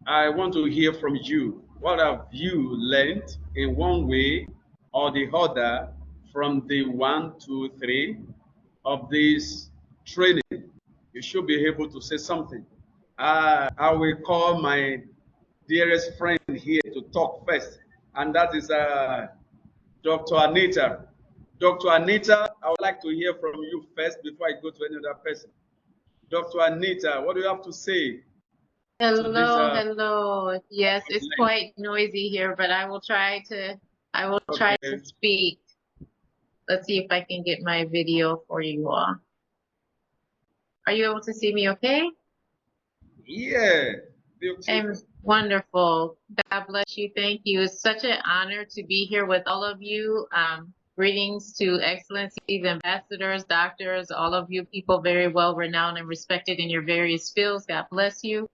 I want to hear from you. What have you learned in one way or the other from the 1, 2, 3 of this training? You should be able to say something. I will call my dearest friend here to talk first, and that is Dr. Anita. Dr. Anita, I would like to hear from you first before I go to any other person. Dr. Anita, what do you have to say? Hello, hello. Yes, it's quite noisy here, but I will try to speak. Let's see if I can get my video for you all. Are you able to see me okay? Yeah. Wonderful. God bless you. Thank you. It's such an honor to be here with all of you. Greetings to excellencies, ambassadors, doctors, all of you people very well renowned and respected in your various fields. God bless you.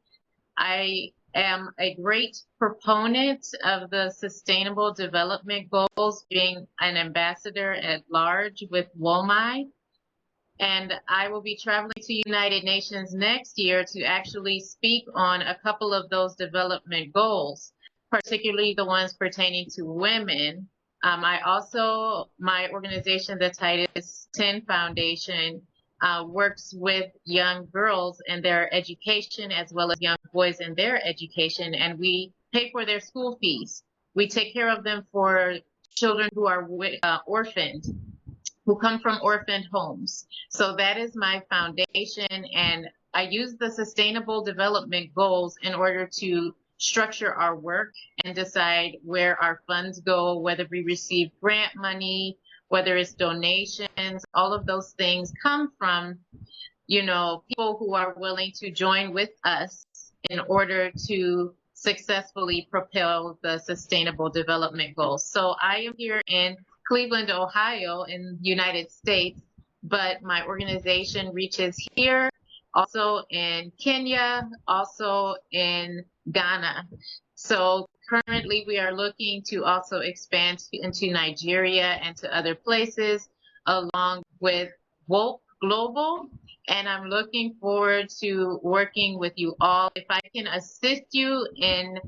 I am a great proponent of the Sustainable Development Goals, being an ambassador at large with WOMI. And I will be traveling to United Nations next year to actually speak on a couple of those development goals, particularly the ones pertaining to women. My organization, the Titus 10 Foundation, works with young girls and their education as well as young boys and their education, and we pay for their school fees. We take care of them for children who are orphaned, who come from orphaned homes. So that is my foundation, and I use the Sustainable Development Goals in order to structure our work and decide where our funds go, whether we receive grant money, whether it's donations. All of those things come from, people who are willing to join with us in order to successfully propel the Sustainable Development Goals. So I am here in Cleveland, Ohio, in the United States, but my organization reaches here, also in Kenya, also in Ghana. So currently we are looking to also expand into Nigeria and to other places, along with WHOPE Global. And I'm looking forward to working with you all. If I can assist you in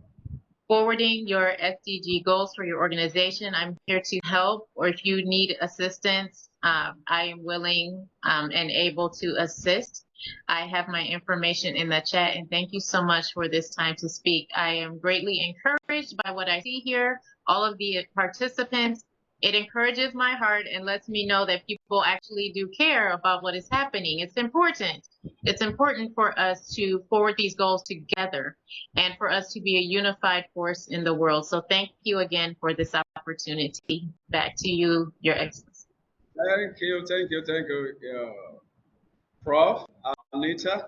forwarding your SDG goals for your organization, I'm here to help. Or if you need assistance, I am willing and able to assist. I have my information in the chat, and thank you so much for this time to speak. I am greatly encouraged by what I see here, all of the participants. It encourages my heart and lets me know that people actually do care about what is happening. It's important. It's important for us to forward these goals together and for us to be a unified force in the world. So thank you again for this opportunity. Back to you, Your Excellency. Thank you, Prof. Anita.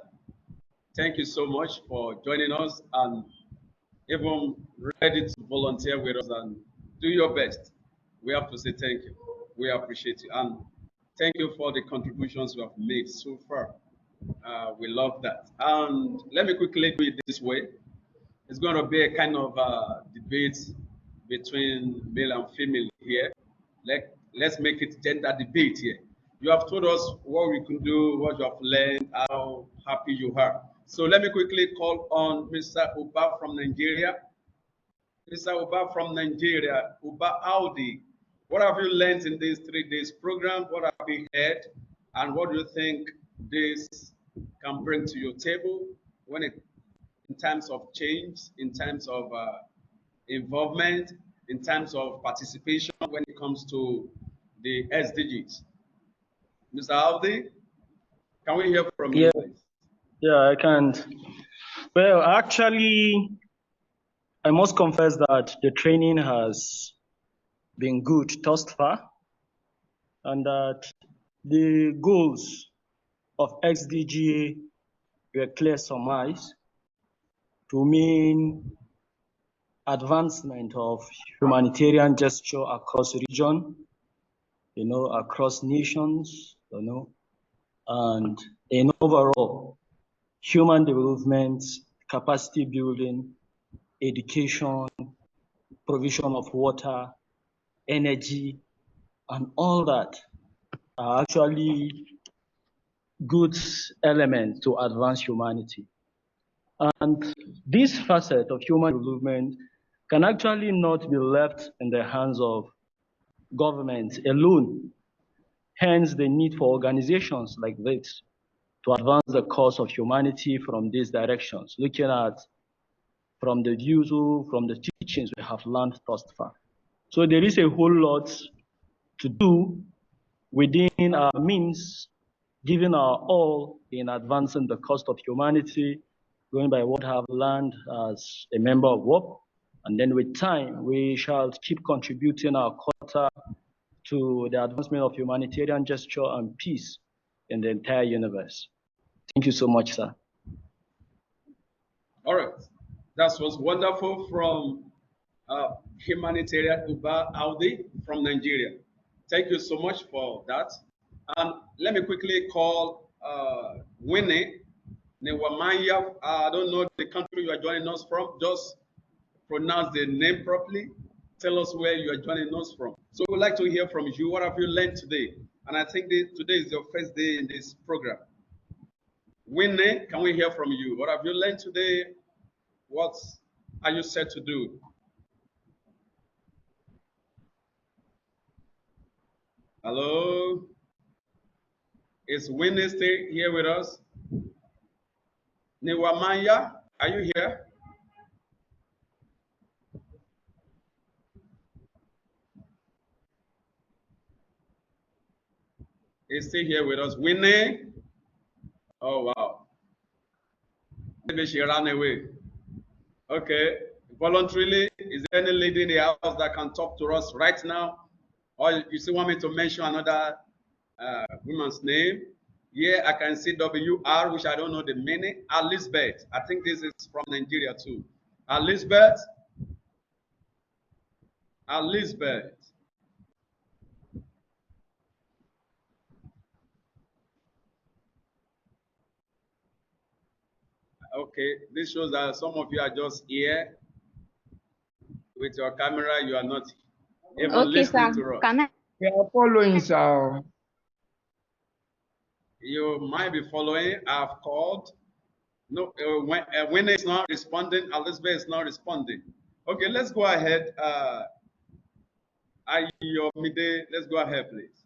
Thank you so much for joining us and even ready to volunteer with us and do your best. We have to say thank you. We appreciate you. And thank you for the contributions you have made so far. We love that. And let me quickly do it this way. It's going to be a kind of debate between male and female here. Let's make it gender debate here. You have told us what we can do, what you have learned, how happy you are. So let me quickly call on Mr. Uba from Nigeria. Mr. Uba from Nigeria, Uba Audi, what have you learned in this 3 days program? What have you heard? And what do you think this can bring to your table in terms of change, in terms of involvement, in terms of participation when it comes to the SDGs? Mr. Audi, can we hear from you, please? Yeah, I can. Well, actually, I must confess that the training has been good thus far, and that the goals of SDG were clear surmise to mean advancement of humanitarian gesture across region, across nations, and in overall human development, capacity building, education, provision of water, energy, and all that are actually good elements to advance humanity. And this facet of human development can actually not be left in the hands of government alone. Hence the need for organizations like this to advance the cause of humanity from these directions, looking at from the views, from the teachings we have learned thus far. So there is a whole lot to do within our means, giving our all in advancing the cause of humanity, going by what I have learned as a member of WHOPE. And then with time, we shall keep contributing our quota to the advancement of humanitarian gesture and peace in the entire universe. Thank you so much, sir. All right. That was wonderful from humanitarian Uba Audi from Nigeria. Thank you so much for that. And let me quickly call Winnie Newamanya. I don't know the country you are joining us from. Just pronounce the name properly. Tell us where you are joining us from. So we'd like to hear from you. What have you learned today and I think today is your first day in this program. Winnie, can we hear from you? What have you learned today? What are you set to do? Hello? Is Winnie still here with us? Niwamanya, are you here? Is still here with us. Winnie? Oh, wow. Maybe she ran away. Okay. Voluntarily, is there any lady in the house that can talk to us right now? Or you still want me to mention another woman's name? Yeah, I can see WR, which I don't know the meaning. Elizabeth. I think this is from Nigeria too. Elizabeth. Elizabeth. Okay, this shows that some of you are just here with your camera. You are not even listening to us. We are following, sir. You might be following. I've called. No, when it's not responding, Elizabeth is not responding. Okay, let's go ahead. Ayomide, let's go ahead, please.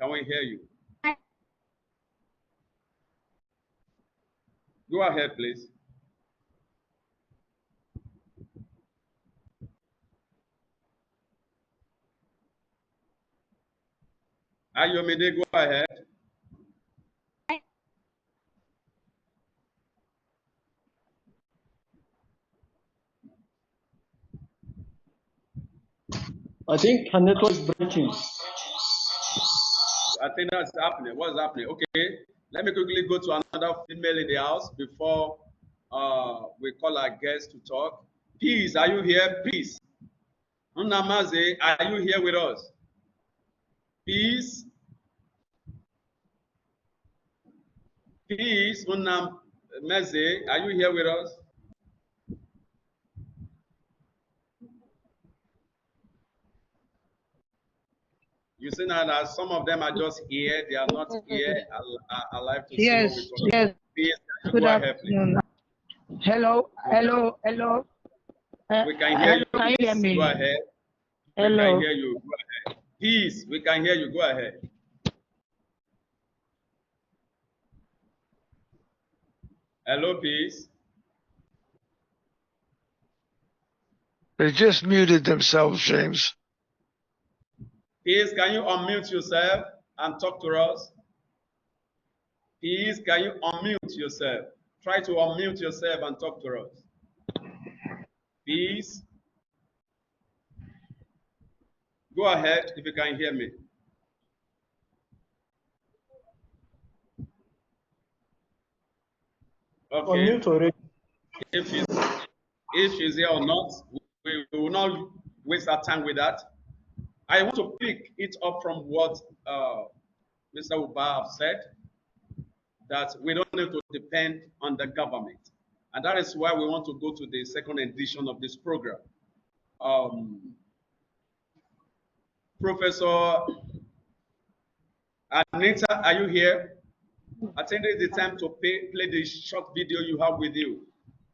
Can we hear you? Go ahead, please. Ayomide, go ahead. I think her network is breaking. I think that's happening. What's happening? Okay, let me quickly go to another female in the house before we call our guest to talk. Peace, are you here? Peace. Unamaze, are you here with us? Peace. Peace, Unamaze, are you here with us? You see now that some of them are just here, they are not here. I like to Yes, see what we yes. Peace, Good go ahead, please. afternoon. Hello, hello, hello. We can hear you. Can you hear me? Go ahead. Hello. We can hear you. Go ahead. Peace, we can hear you. Go ahead. Hello, Peace. They just muted themselves, James. Peace, can you unmute yourself and talk to us? Peace, can you unmute yourself? Try to unmute yourself and talk to us. Peace. Go ahead if you can hear me. Okay. Unmute already. If she's here or not, we will not waste our time with that. I want to pick it up from what Mr. Uba said, that we don't need to depend on the government. And that is why we want to go to the second edition of this program. Professor Anita, are you here? I think it's the time to play the short video you have with you.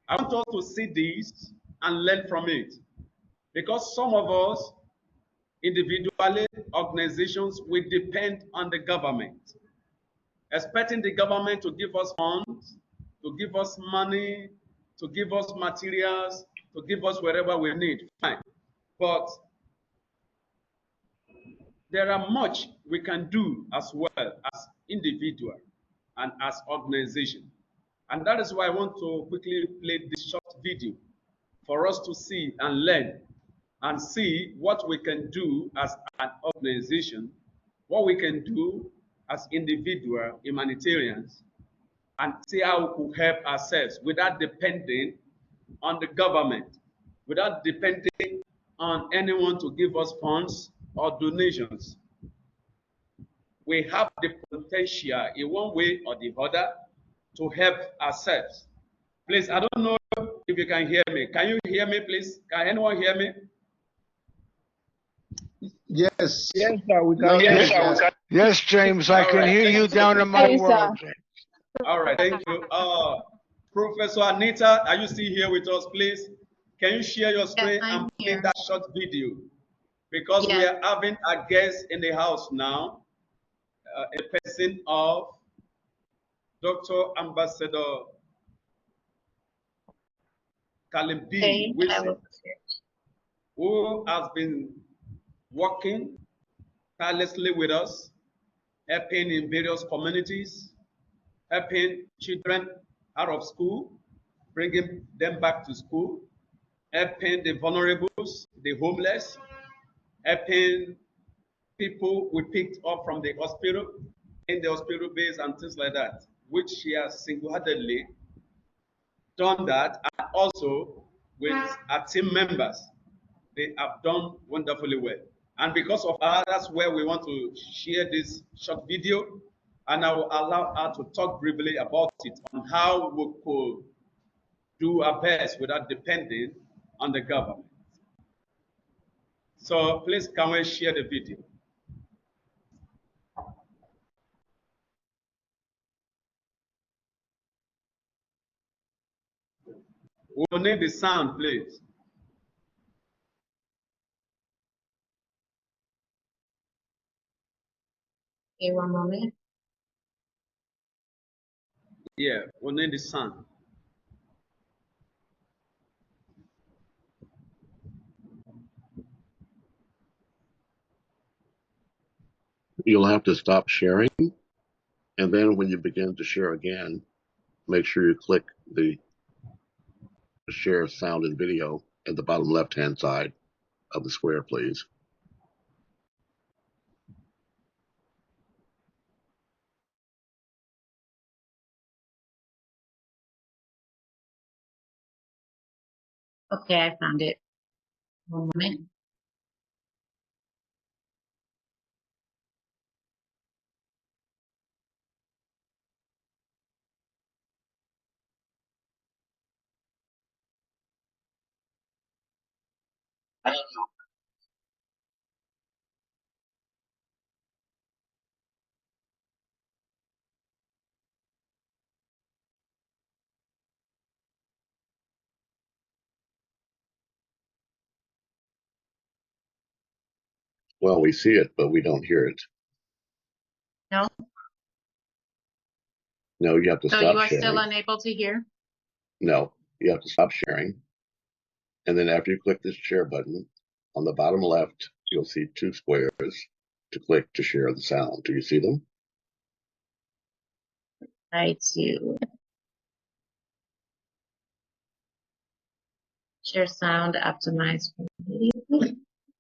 I want us to see this and learn from it. Because some of us, individually, organizations, we depend on the government, expecting the government to give us funds, to give us money, to give us materials, to give us whatever we need. Fine. But there are much we can do as well as individual and as organization. And that is why I want to quickly play this short video for us to see and learn and see what we can do as an organization, what we can do as individual humanitarians, and see how we could help ourselves without depending on the government, without depending on anyone to give us funds or donations. We have the potential in one way or the other to help ourselves. Please, I don't know if you can hear me. Can you hear me, please? Can anyone hear me? Yes, sir, we No, can hear yes, you. Yes, James, I All can right, hear thank you you so down much. in my world, James. All right, thank you. Professor Anita, are you still here with us, please? Can you share your Yes, screen I'm and play here. that short video? Because we Yes. are having a guest in the house now, a person of Dr. Ambassador Caleb B. Okay, I Wilson, will. who has been working tirelessly with us, helping in various communities, helping children out of school, bringing them back to school, helping the vulnerables, the homeless, helping people we picked up from the hospital, in the hospital base and things like that, which she has single-handedly done that, and also with our team members. They have done wonderfully well. And because of her, that's where we want to share this short video. And I will allow her to talk briefly about it, on how we could do our best without depending on the government. So please, can we share the video? We'll need the sound, please. Okay, one moment. Yeah, we'll need the sound. You'll have to stop sharing, and then when you begin to share again, make sure you click the share sound and video at the bottom left-hand side of the square, please. Okay, I found it. One moment. Well, we see it, but we don't hear it. No? No, you have to So stop you are still sharing. unable to hear? No, you have to stop sharing. And then after you click this share button, on the bottom left, you'll see two squares to click to share the sound. Do you see them? Try to share sound, optimize for video.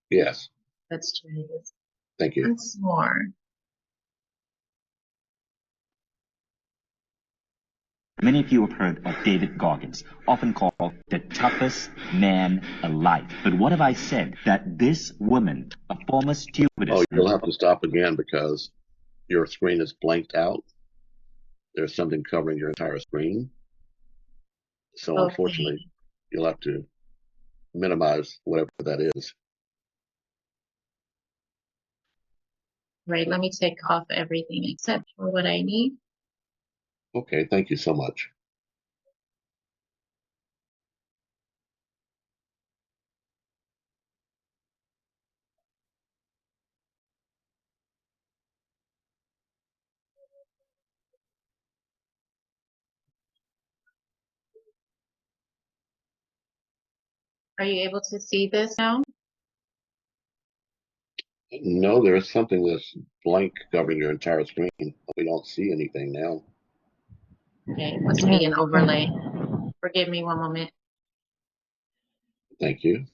Yes. Let's try this Thank you. once more. Many of you have heard of David Goggins, often called the toughest man alive. But what have I said? That this woman, a former stewardess... Oh, you'll have to stop again because your screen is blanked out. There's something covering your entire screen. So Okay. unfortunately, you'll have to minimize whatever that is. Right, let me take off everything except for what I need. Okay, thank you so much. Are you able to see this now? No, there is something that's blank covering your entire screen. We don't see anything now. Okay, it must be an overlay. Forgive me one moment. Thank you.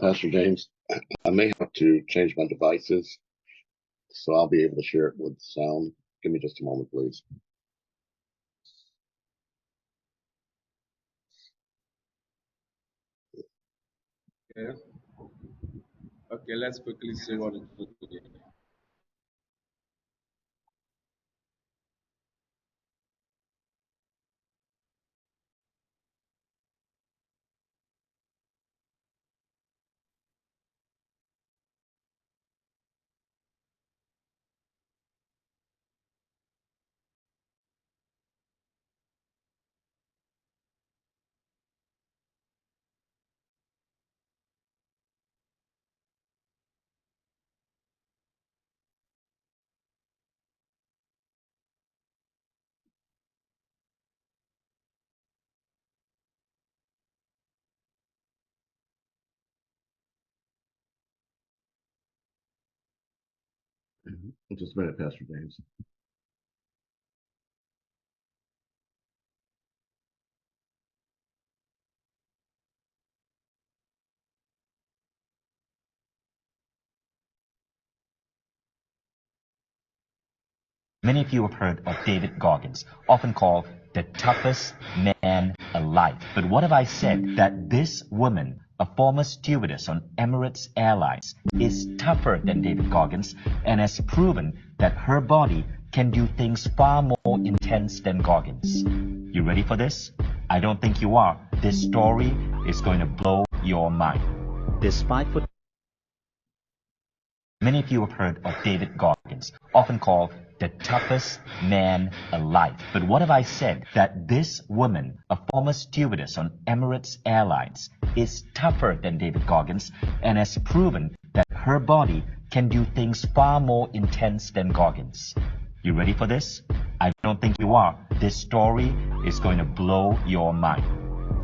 Pastor James, I may have to change my devices, so I'll be able to share it with sound. Give me just a moment, please. Okay. Okay, let's quickly see what it is today. Just a minute, Pastor James. Many of you have heard of David Goggins, often called the toughest man alive. But what if I said that this woman, a former stewardess on Emirates Airlines, is tougher than David Goggins and has proven that her body can do things far more intense than Goggins? You ready for this? I don't think you are. This story is going to blow your mind. Many of you have heard of David Goggins, often called the toughest man alive. But what if I said that this woman, a former stewardess on Emirates Airlines, is tougher than David Goggins and has proven that her body can do things far more intense than Goggins? You ready for this? I don't think you are. This story is going to blow your mind.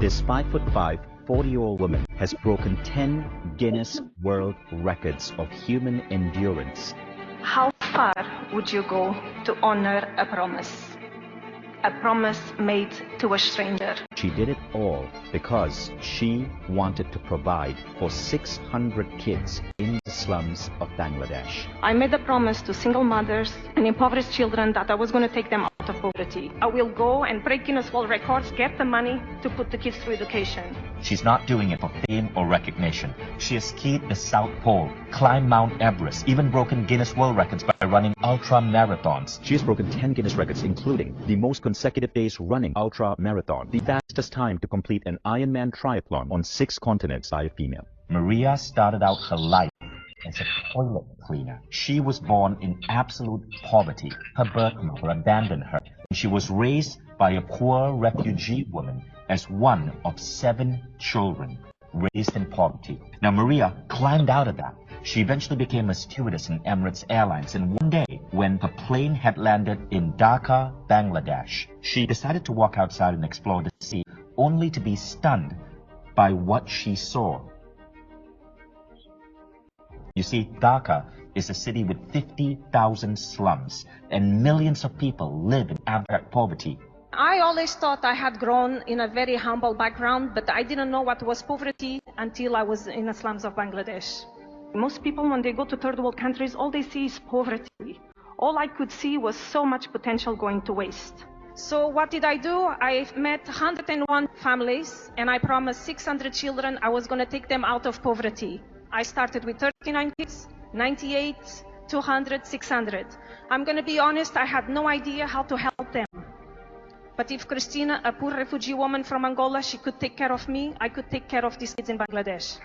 This 5'5", 40-year-old woman has broken 10 Guinness World Records of human endurance. How far would you go to honor a promise? A promise made to a stranger. She did it all because she wanted to provide for 600 kids in the slums of Bangladesh. I made a promise to single mothers and impoverished children that I was going to take them out of poverty. I will go and break Guinness World Records, get the money to put the kids through education. She's not doing it for fame or recognition. She has skied the South Pole, climbed Mount Everest, even broken Guinness World Records by running ultra marathons. She has broken 10 Guinness records, including the most consecutive days running ultra marathon, the fastest time to complete an Ironman triathlon on 6 continents by a female. Maria started out her life as a toilet cleaner. She was born in absolute poverty. Her birth mother abandoned her, and she was raised by a poor refugee woman as one of 7 children raised in poverty. Now, Maria climbed out of that. She eventually became a stewardess in Emirates Airlines, and one day, when her plane had landed in Dhaka, Bangladesh, she decided to walk outside and explore the sea, only to be stunned by what she saw. You see, Dhaka is a city with 50,000 slums, and millions of people live in abject poverty. I always thought I had grown in a very humble background, but I didn't know what was poverty until I was in the slums of Bangladesh. Most people, when they go to third world countries, all they see is poverty. All I could see was so much potential going to waste. So what did I do? I met 101 families, and I promised 600 children I was going to take them out of poverty. I started with 39 kids, 98, 200, 600. I'm going to be honest, I had no idea how to help them. But if Christina, a poor refugee woman from Angola, she could take care of me, I could take care of these kids in Bangladesh.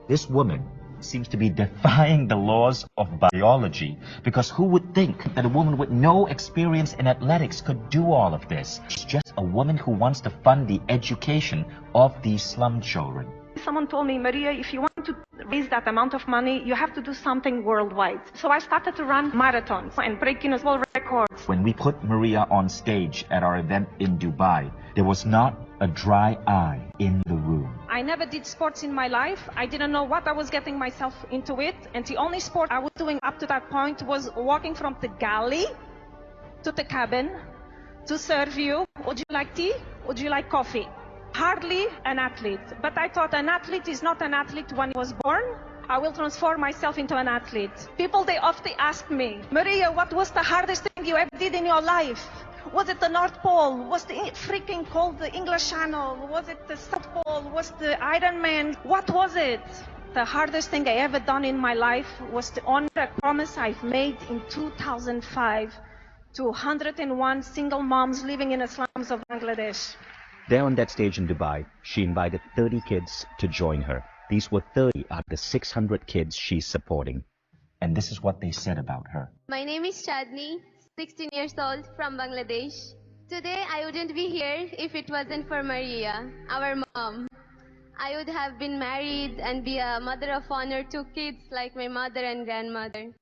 This woman seems to be defying the laws of biology, because who would think that a woman with no experience in athletics could do all of this? She's just a woman who wants to fund the education of these slum children. Someone told me, Maria, if you want to raise that amount of money, you have to do something worldwide. So I started to run marathons and break Guinness World Records. When we put Maria on stage at our event in Dubai, there was not a dry eye in the room. I never did sports in my life. I didn't know what I was getting myself into it. And the only sport I was doing up to that point was walking from the galley to the cabin to serve you. Would you like tea? Would you like coffee? hardly an athlete, but I thought an athlete is not an athlete when he was born. I will transform myself into an athlete. People, they often ask me, Maria, what was the hardest thing you ever did in your life? Was it the North Pole? Was the freaking cold the English Channel? Was it the South Pole? Was the Ironman? What was it? The hardest thing I ever done in my life was to honor a promise I've made in 2005 to 101 single moms living in the slums of Bangladesh. There on that stage in Dubai, she invited 30 kids to join her. These were 30 out of the 600 kids she's supporting. And this is what they said about her. My name is Chadni, 16 years old from Bangladesh. Today I wouldn't be here if it wasn't for Maria, our mom. I would have been married and be a mother of honor to kids like my mother and grandmother.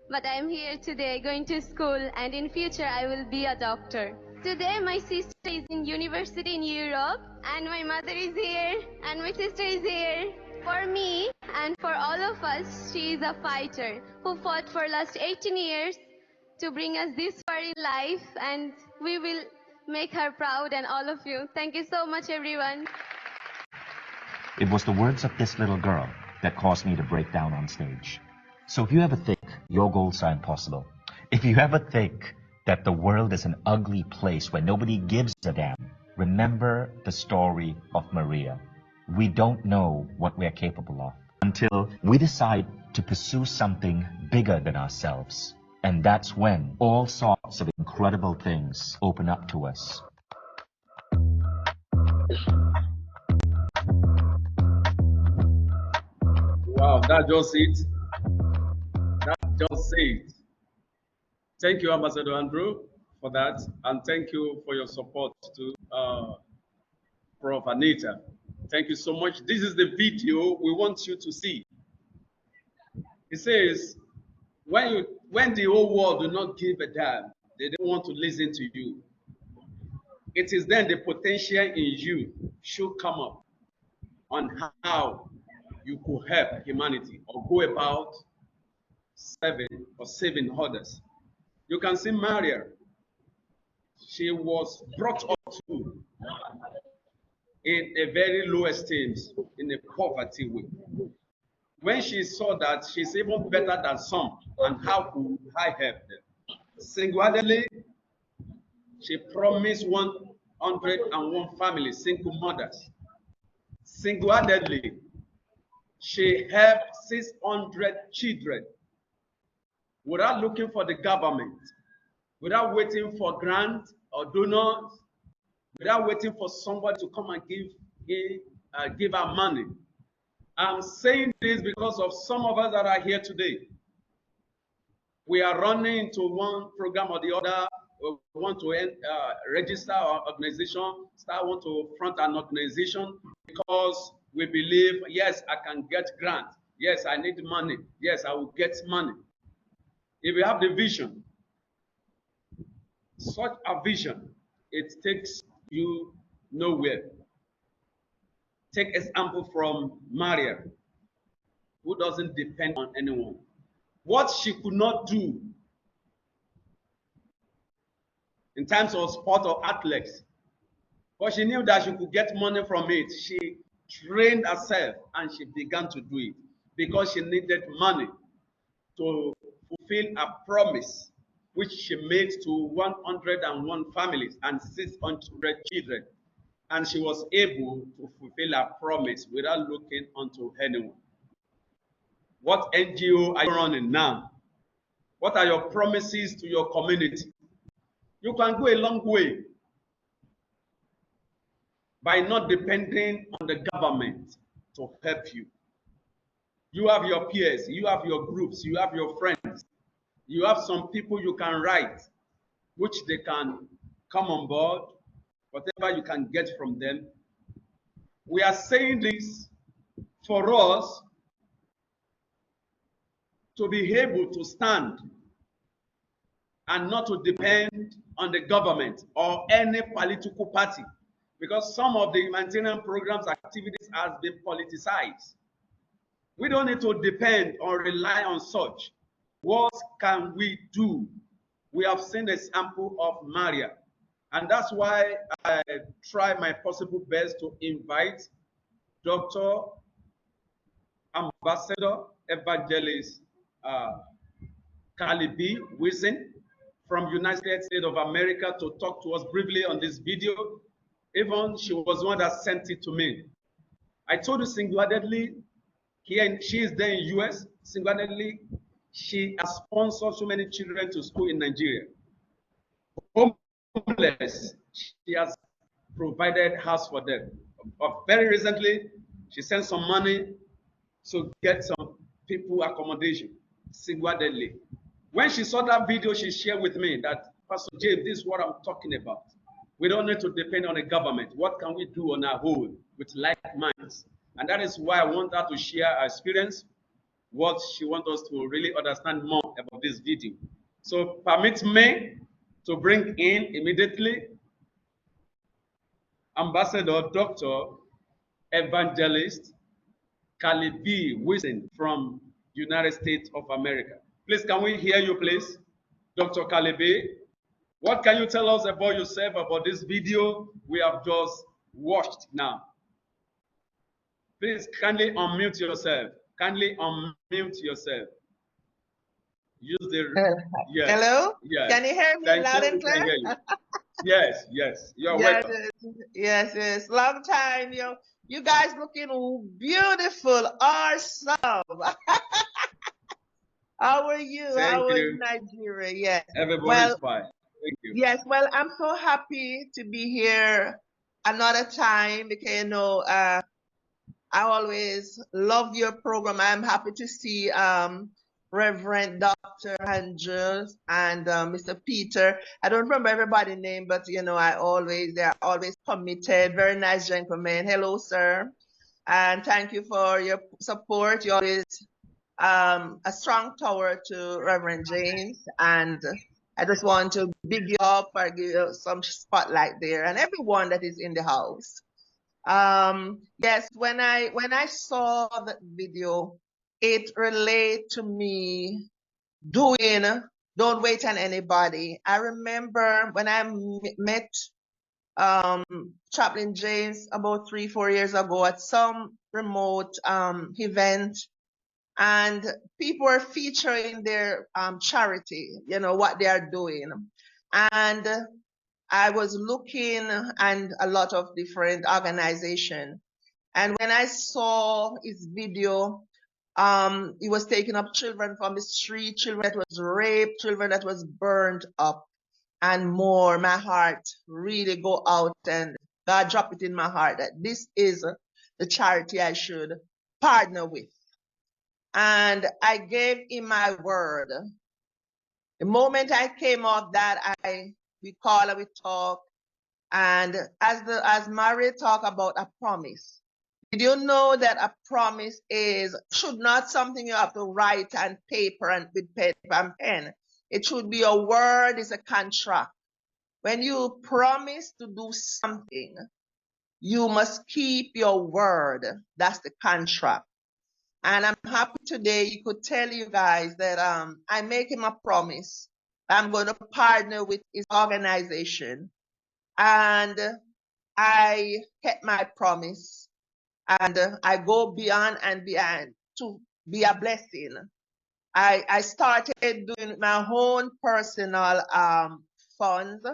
But I am here today going to school, and in future I will be a doctor. Today my sister is in university in Europe, and my mother is here, and my sister is here. For me and for all of us, she is a fighter who fought for last 18 years to bring us this far in life, and we will make her proud and all of you. Thank you so much, everyone. It was the words of this little girl that caused me to break down on stage. So if you ever think your goals are impossible, if you ever think that the world is an ugly place where nobody gives a damn, remember the story of Maria. We don't know what we're capable of until we decide to pursue something bigger than ourselves. And that's when all sorts of incredible things open up to us. Wow, that's just it. That's just it. Thank you, Ambassador Andrew, for that. And thank you for your support to Prof. Anita. Thank you so much. This is the video we want you to see. It says, when the whole world do not give a damn, they don't want to listen to you. It is then the potential in you should come up on how you could help humanity or go about serving or saving others. You can see Maria. She was brought up to in a very low esteem, in a poverty way. When she saw that she's even better than some, and how could I help them? Single-handedly, she promised 101 families, single mothers. Single-handedly, she helped 600 children without looking for the government, without waiting for grants or donors, without waiting for somebody to come and give her money. I'm saying this because of some of us that are here today. We are running into one program or the other. We want to register our organization, want to front an organization because we believe, yes, I can get grant. Yes, I need money. Yes, I will get money. If you have the vision, such a vision, it takes you nowhere. Take example from Maria, who doesn't depend on anyone. What she could not do in terms of sport or athletics, but she knew that she could get money from it. She trained herself and she began to do it because she needed money to fulfill a promise which she made to 101 families and 600 children. And she was able to fulfill her promise without looking unto anyone. What NGO are you running now? What are your promises to your community? You can go a long way by not depending on the government to help you. You have your peers, you have your groups, you have your friends, you have some people you can write, which they can come on board, whatever you can get from them. We are saying this for us to be able to stand and not to depend on the government or any political party, because some of the humanitarian programs activities has been politicized. We don't need to depend or rely on such. What can we do? We have seen the example of Maria. And that's why I try my possible best to invite Dr. Ambassador Evangelist Carly B. Wilson from United States of America to talk to us briefly on this video. Even she was one that sent it to me. I told you single-handedly, she is there in US, single-handedly, she has sponsored so many children to school in Nigeria. Homeless, she has provided house for them. But very recently, she sent some money to get some people accommodation, single-handedly. When she saw that video, she shared with me that, Pastor James, this is what I'm talking about. We don't need to depend on the government. What can we do on our own with like minds? And that is why I want her to share her experience, what she wants us to really understand more about this video. So permit me to bring in immediately Ambassador Dr. Evangelist Carly B. Wilson from United States of America. Please, can we hear you, please? Dr. Carly B., what can you tell us about yourself, about this video we have just watched now? Please kindly unmute yourself. Kindly unmute yourself. Use the yes. Hello? Yes. Can you hear me Thank loud you. and clear? Can hear you. Yes, yes. You're Yes, welcome. yes. Long time, you guys looking beautiful, awesome. How are you? Thank How are you. Nigeria? Yes. Everybody's fine. Thank you. Yes, well, I'm so happy to be here another time because I always love your program. I'm happy to see Reverend Dr. Andrews and Mr. Peter. I don't remember everybody's name, but they are always committed. Very nice gentlemen. Hello, sir. And thank you for your support. You're always a strong tower to Reverend James. And I just want to big you up or give you some spotlight there and everyone that is in the house. Yes, when I saw the video, it related to me doing Don't Wait on Anybody. I remember when I met Chaplain James about 3-4 years ago at some remote event, and people were featuring their charity, what they are doing. And I was looking at a lot of different organizations. And when I saw his video, he was taking up children from the street, children that was raped, children that was burned up, and more. My heart really go out, and God dropped it in my heart that this is the charity I should partner with. And I gave him my word. The moment I came off that, we call and we talk. And as Mary talk about a promise, did you know that a promise should not something you have to write on paper and with paper and pen? It should be a word, it's a contract. When you promise to do something, you must keep your word. That's the contract. And I'm happy today you could tell you guys that I make him a promise. I'm going to partner with his organization. And I kept my promise. And I go beyond and beyond to be a blessing. I started doing my own personal funds.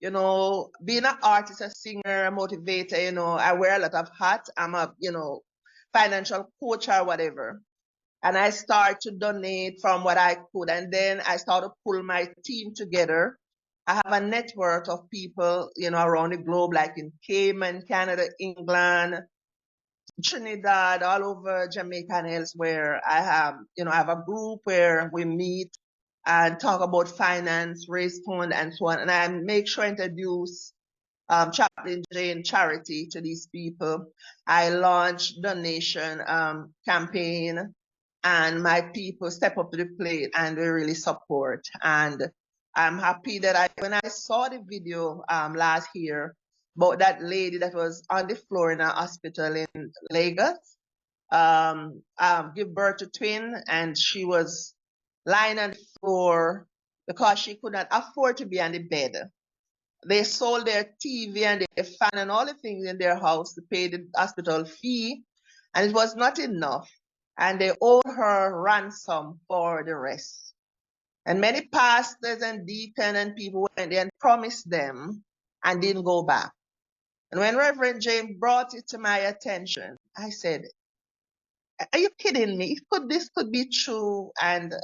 Being an artist, a singer, a motivator, I wear a lot of hats. I'm a, financial coach or whatever. And I start to donate from what I could. And then I start to pull my team together. I have a network of people, around the globe, like in Cayman, Canada, England, Trinidad, all over Jamaica and elsewhere. I have a group where we meet and talk about finance, raise fund, and so on. And I make sure I introduce Chaplain Jane charity to these people. I launch donation campaign, and my people step up to the plate and they really support. And I'm happy that when I saw the video last year about that lady that was on the floor in a hospital in Lagos, give birth to twin, and she was lying on the floor because she could not afford to be on the bed. They sold their TV and their fan and all the things in their house to pay the hospital fee, and it was not enough. And they owed her ransom for the rest. And many pastors and deacons and people went there and promised them and didn't go back. And when Reverend James brought it to my attention, I said, are you kidding me? This could be true. And,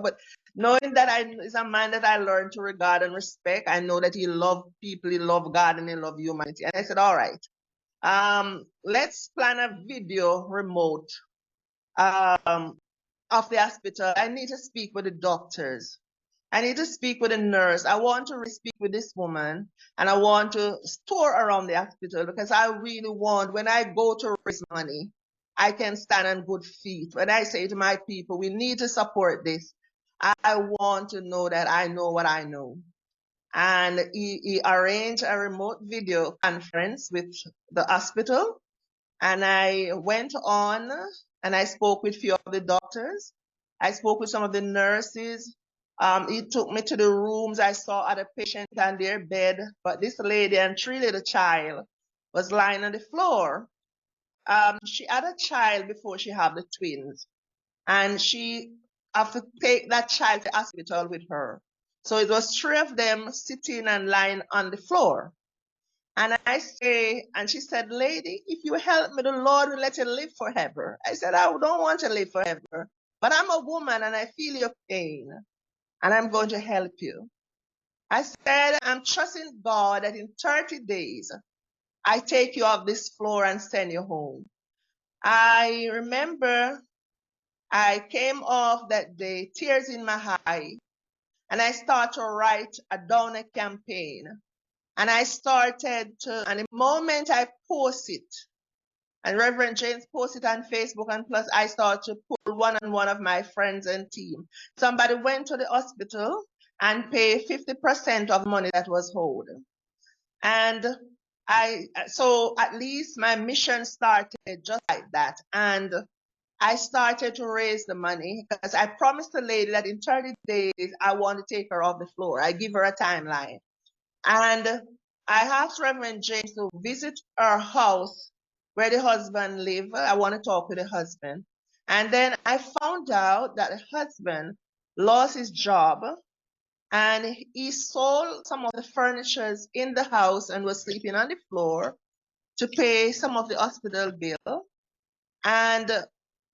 but knowing that he's a man that I learned to regard and respect, I know that he loved people, he loved God, and he loved humanity. And I said, all right, let's plan a video remote of the hospital. I need to speak with the doctors. I need to speak with a nurse. I want to speak with this woman, and I want to tour around the hospital because I really want, when I go to raise money, I can stand on good feet. When I say to my people, we need to support this, I want to know that I know what I know. And he arranged a remote video conference with the hospital, and I went on and I spoke with a few of the doctors. I spoke with some of the nurses. He took me to the rooms. I saw other patients on their bed, but this lady and 3 little child was lying on the floor. She had a child before she had the twins, and she had to take that child to the hospital with her. So it was 3 of them sitting and lying on the floor. And and she said, lady, if you help me, the Lord will let you live forever. I said, I don't want to live forever, but I'm a woman and I feel your pain and I'm going to help you. I said, I'm trusting God that in 30 days, I take you off this floor and send you home. I remember I came off that day, tears in my eye, and I started to write a donor campaign. And I started and the moment I post it, and Reverend James posted on Facebook, and plus I started to pull one of my friends and team. Somebody went to the hospital and paid 50% of money that was owed. And so at least my mission started just like that. And I started to raise the money because I promised the lady that in 30 days, I want to take her off the floor. I give her a timeline. And I asked Reverend James to visit her house where the husband lived. I want to talk with the husband. And then I found out that the husband lost his job and he sold some of the furniture in the house and was sleeping on the floor to pay some of the hospital bill. And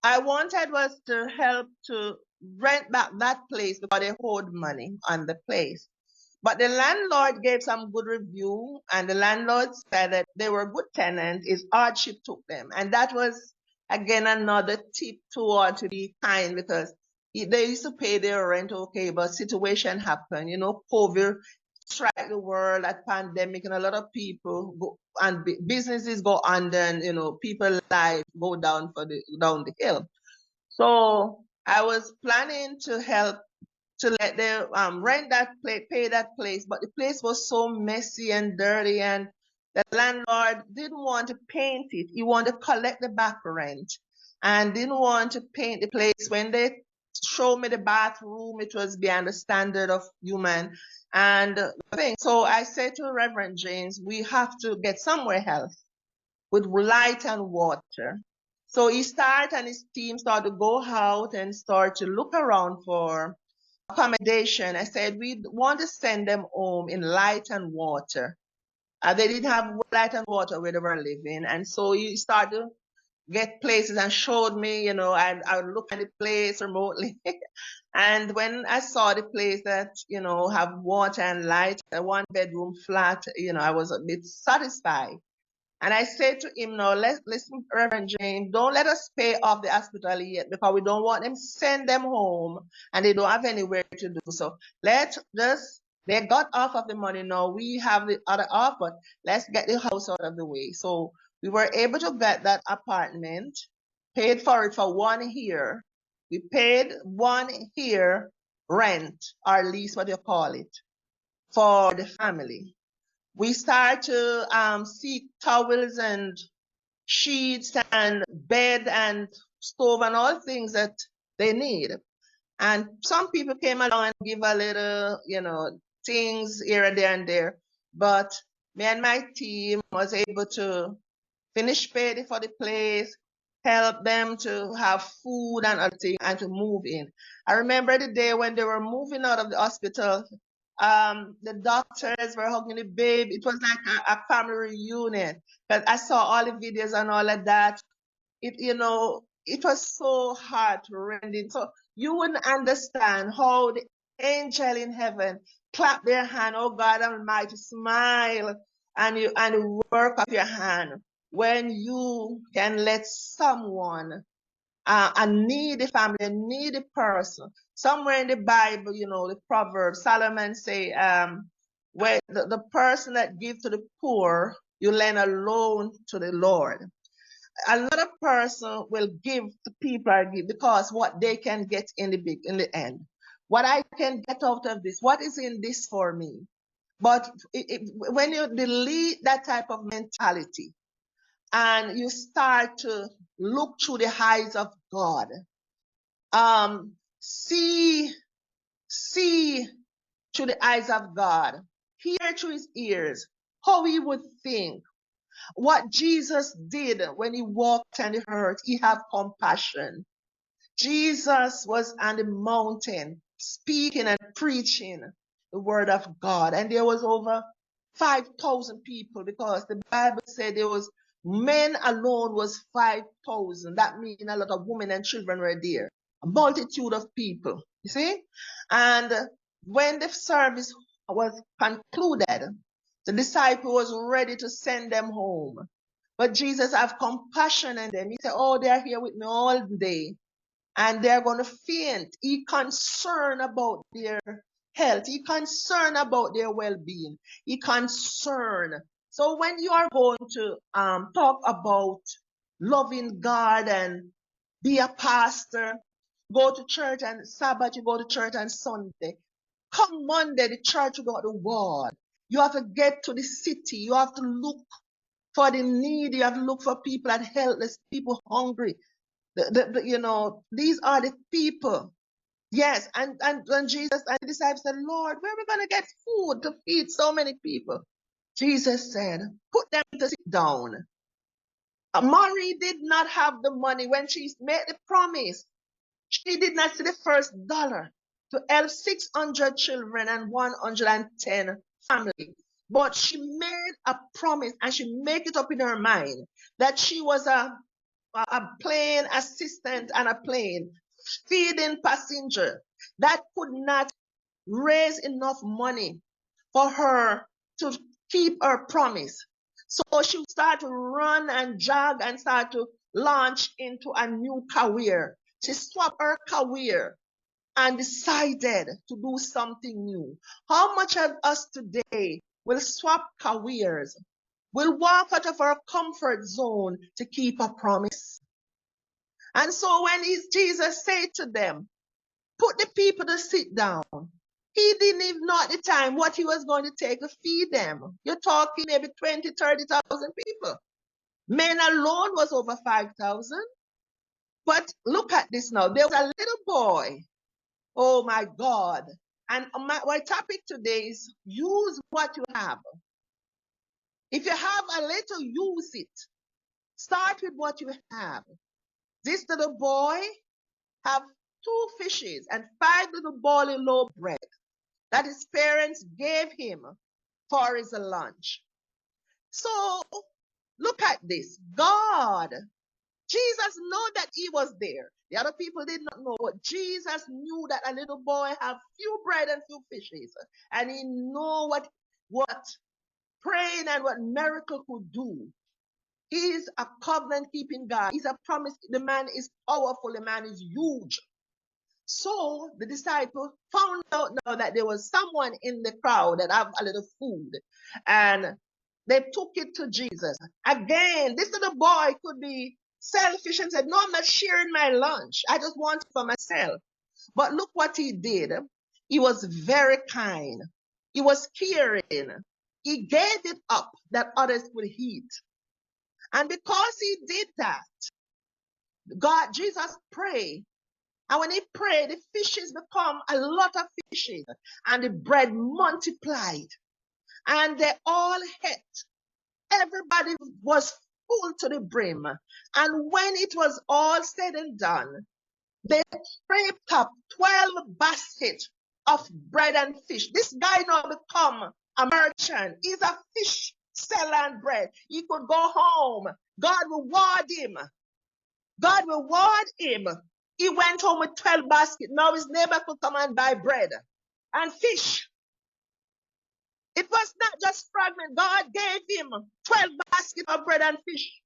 I wanted was to help to rent back that place because they owed money on the place. But the landlord gave some good review, and the landlord said that they were good tenants. His hardship took them. And that was, again, another tip toward to be kind because they used to pay their rent okay, but situation happened. COVID struck the world, that pandemic, and a lot of people go, and businesses go under, and, people's lives go down the hill. So I was planning to help to let them rent that place, pay that place, but the place was so messy and dirty, and the landlord didn't want to paint it. He wanted to collect the back rent and didn't want to paint the place. When they showed me the bathroom, it was beyond the standard of human and thing. So I said to Reverend James, we have to get somewhere else with light and water. So he started and his team started to go out and start to look around for accommodation. I said, we want to send them home in light and water. They didn't have light and water where they were living. And so he started to get places and showed me, and I would look at the place remotely. And when I saw the place that, have water and light, a 1-bedroom flat, I was a bit satisfied. And I said to him, no, listen, Reverend James, don't let us pay off the hospital yet because we don't want them send them home and they don't have anywhere to do. So they got off of the money. Now we have the other off, but let's get the house out of the way. So we were able to get that apartment, paid for it for 1 year. We paid 1 year rent, or lease, what you call it, for the family. We start to seek towels and sheets and bed and stove and all things that they need. And some people came along and give a little, things here and there and there. but me and my team was able to finish paying for the place, help them to have food and other things, and to move in. I remember the day when they were moving out of the hospital. The doctors were hugging the baby. It was like a family reunion, because I saw all the videos and all of that. It was so heart-rending. So you wouldn't understand how the angel in heaven clap their hand, oh God Almighty, smile, and work of your hand when you can let someone, a needy family, a needy person. Somewhere in the Bible, the Proverbs, Solomon say, where the person that gives to the poor, you lend a loan to the Lord. Another person will give to people because what they can get in the end. What I can get out of this, what is in this for me? But when you delete that type of mentality and you start to look through the eyes of God, see through the eyes of God, hear through his ears, how he would think. What Jesus did when he walked on the earth, he had compassion. Jesus was on the mountain speaking and preaching the word of God. And there was over 5,000 people, because the Bible said there was men alone was 5,000. That means a lot of women and children were there. A multitude of people, you see? And when the service was concluded, the disciple was ready to send them home. But Jesus had compassion on them. He said, oh, they're here with me all day and they're going to faint. He concerned about their health. He concerned about their well-being. He concerned. So when you are going to talk about loving God and be a pastor, go to church on Sabbath, you go to church on Sunday. Come Monday, the church will go to the wall. You have to get to the city. You have to look for the needy. You have to look for people that helpless, people hungry. These are the people. Yes, and Jesus and the disciples said, Lord, where are we going to get food to feed so many people? Jesus said, put them to sit down. Mary did not have the money when she made the promise. She did not see the first dollar to help 600 children and 110 families. But she made a promise and she made it up in her mind that she was a plane assistant and a plane feeding passenger that could not raise enough money for her to keep her promise. So she started to run and jog and start to launch into a new career. She swapped her career and decided to do something new. How much of us today will swap careers, will walk out of our comfort zone to keep a promise? And so when Jesus said to them, put the people to sit down, he didn't even know at the time what he was going to take to feed them. You're talking maybe 20, 30,000 people. Men alone was over 5,000. But look at this now. There was a little boy. Oh my God. And my topic today is use what you have. If you have a little, use it. Start with what you have. This little boy have 2 fishes and 5 little boiling loaf bread that his parents gave him for his lunch. So look at this. God, Jesus knew that he was there. The other people did not know, but Jesus knew that a little boy had few bread and few fishes, and he knew what praying and what miracle could do. He is a covenant keeping God. He's a promise. The man is powerful. The man is huge. So the disciples found out now that there was someone in the crowd that have a little food, and they took it to Jesus. Again, this little boy could be selfish and said, no, I'm not sharing my lunch. I just want it for myself. But look what he did. He was very kind. He was caring. He gave it up that others would eat. And because he did that, Jesus prayed. And when he prayed, the fishes become a lot of fishes and the bread multiplied. and they all ate. Everybody was full to the brim. And when it was all said and done, they scraped up 12 baskets of bread and fish. This guy now become a merchant. He's a fish seller and bread. He could go home. God reward him. God reward him. He went home with 12 baskets. Now his neighbor could come and buy bread and fish. It was not just fragment. God gave him 12 baskets of bread and fish.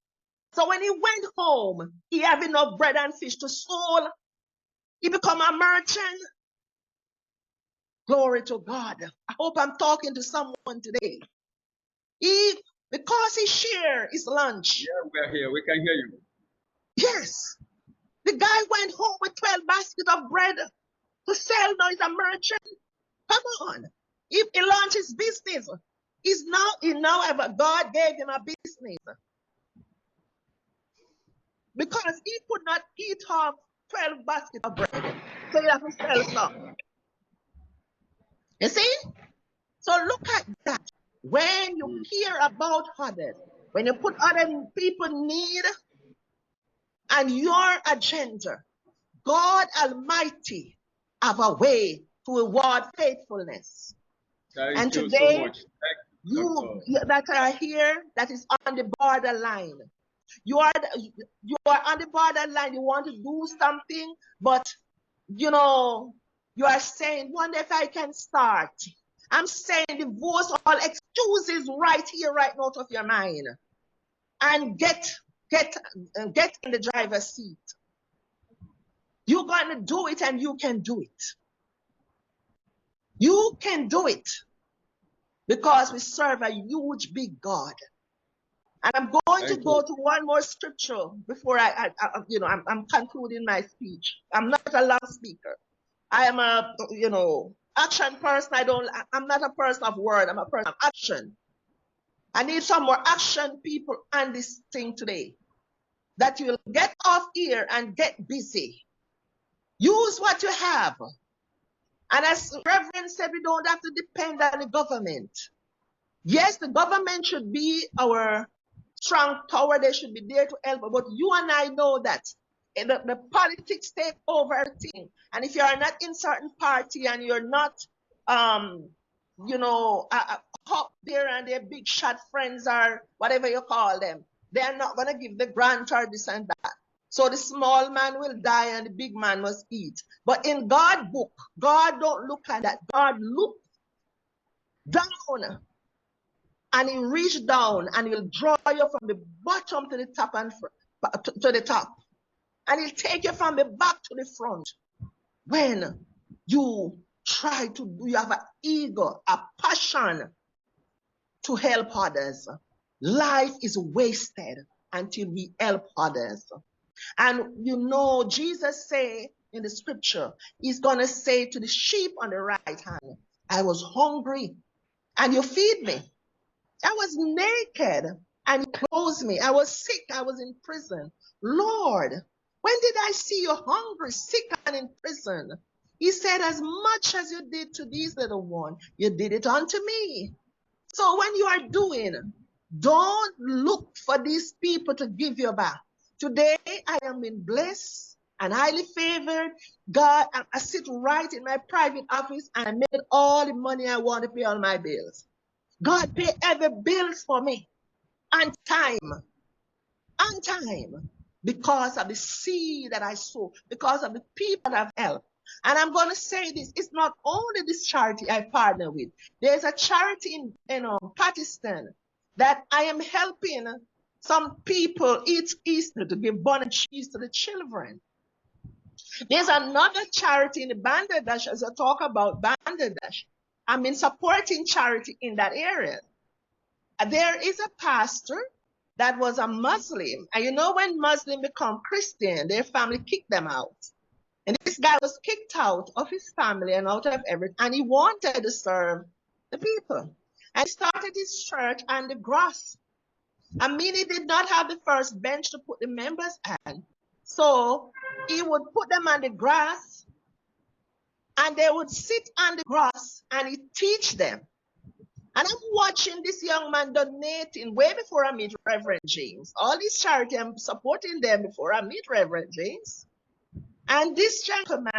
So when he went home, he had enough bread and fish to soul. He become a merchant. Glory to God. I hope I'm talking to someone today. Because he shared his lunch. Yeah, we're here. We can hear you. Yes. The guy went home with 12 baskets of bread to sell. Now he's a merchant. Come on. If he launched his business, God gave him a business. Because he could not eat off 12 baskets of bread. So he had to sell some. You see? So look at that. When you hear about others, when you put other people in need and your agenda, God Almighty have a way to reward faithfulness. Thank you so much. You that are here, that is on the borderline. You are on the borderline. You want to do something, but you are saying, wonder if I can start. I'm saying divorce all excuses right here, right out of your mind, and get in the driver's seat. You're going to do it, and you can do it. You can do it because we serve a huge, big God. And I'm going to go to one more scripture before I'm concluding my speech. I'm not a long speaker. I am a, action person. I'm not a person of word. I'm a person of action. I need some more action people on this thing today. That you'll get off here and get busy. Use what you have. And as Reverend said, we don't have to depend on the government. Yes, the government should be our strong tower. They should be there to help. But you and I know that the politics take over everything. And if you are not in certain party and you're not, up there and their big shot friends or whatever you call them, they're not going to give the grant or this and that. So the small man will die and the big man must eat. But in God's book, God don't look at that. God look down and he reach down and he'll draw you from the bottom to the top and to the top. And he'll take you from the back to the front. When you try to do, you have an ego, a passion to help others. Life is wasted until we help others. And Jesus say in the scripture, he's going to say to the sheep on the right hand, I was hungry and you feed me. I was naked and you clothed me. I was sick. I was in prison. Lord, when did I see you hungry, sick, and in prison? He said, as much as you did to these little ones, you did it unto me. So when you are doing, don't look for these people to give you back. Today, I am in bliss and highly favored. God, I sit right in my private office and I made all the money I want to pay all my bills. God pay every bills for me on time, because of the seed that I sow, because of the people that I've helped. And I'm going to say this, it's not only this charity I partner with. There's a charity in Pakistan that I am helping some people eat Easter to give bun cheese to the children. There's another charity in Bangladesh, as I talk about Bangladesh. I'm in supporting charity in that area. There is a pastor that was a Muslim. And when Muslims become Christian, their family kicked them out. And this guy was kicked out of his family and out of everything. And he wanted to serve the people. And he started his church on the grass. I mean, he did not have the first bench to put the members on. So he would put them on the grass and they would sit on the grass and he teach them. And I'm watching this young man donating way before I meet Reverend James. All this charity, I'm supporting them before I meet Reverend James. And this gentleman,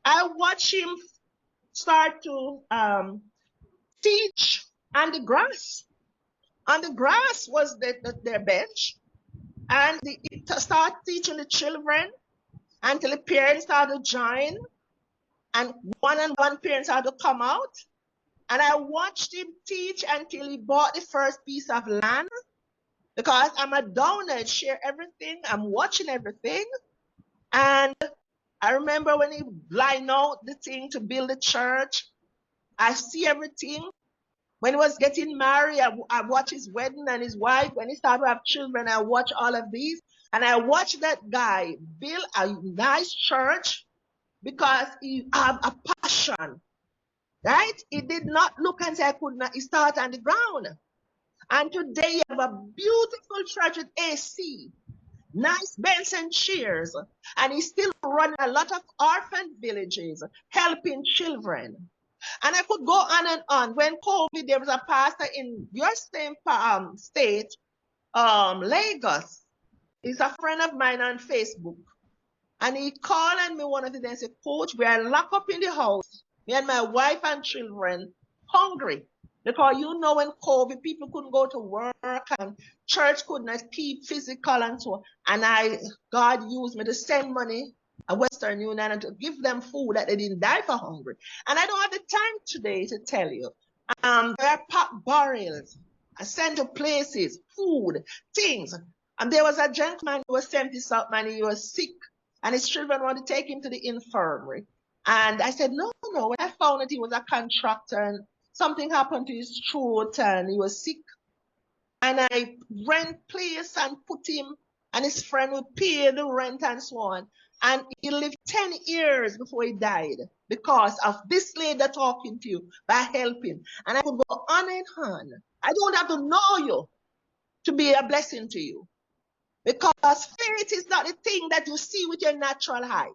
I watch him start to teach on the grass. On the grass was their bench. And he started teaching the children until the parents started to join. And one parent started to come out. And I watched him teach until he bought the first piece of land. Because I'm a donor, share everything. I'm watching everything. And I remember when he lined out the thing to build the church. I see everything. When he was getting married, I watched his wedding and his wife. When he started to have children, I watched all of these. And I watched that guy build a nice church because he had a passion, right? He did not look and say, I could not. He started on the ground. And today you have a beautiful church with AC, nice bench and chairs. And he's still running a lot of orphan villages, helping children. And I could go on and on. When COVID, there was a pastor in your same state, Lagos. He's a friend of mine on Facebook. And he called on me one of the days and said, Coach, we are locked up in the house. Me and my wife and children hungry. Because you know when COVID, people couldn't go to work and church could not keep physical and so on. And God used me to send money a Western Union and to give them food that they didn't die for hungry. And I don't have the time today to tell you. There are packed barrels. I sent to places, food, things. And there was a gentleman who was 70-something, he was sick. And his children wanted to take him to the infirmary. And I said, no. When I found that he was a contractor and something happened to his throat and he was sick. And I rent place and put him and his friend would pay the rent and so on. And he lived 10 years before he died because of this lady talking to you by helping. And I could go on and on. I don't have to know you to be a blessing to you. Because faith is not the thing that you see with your natural eye.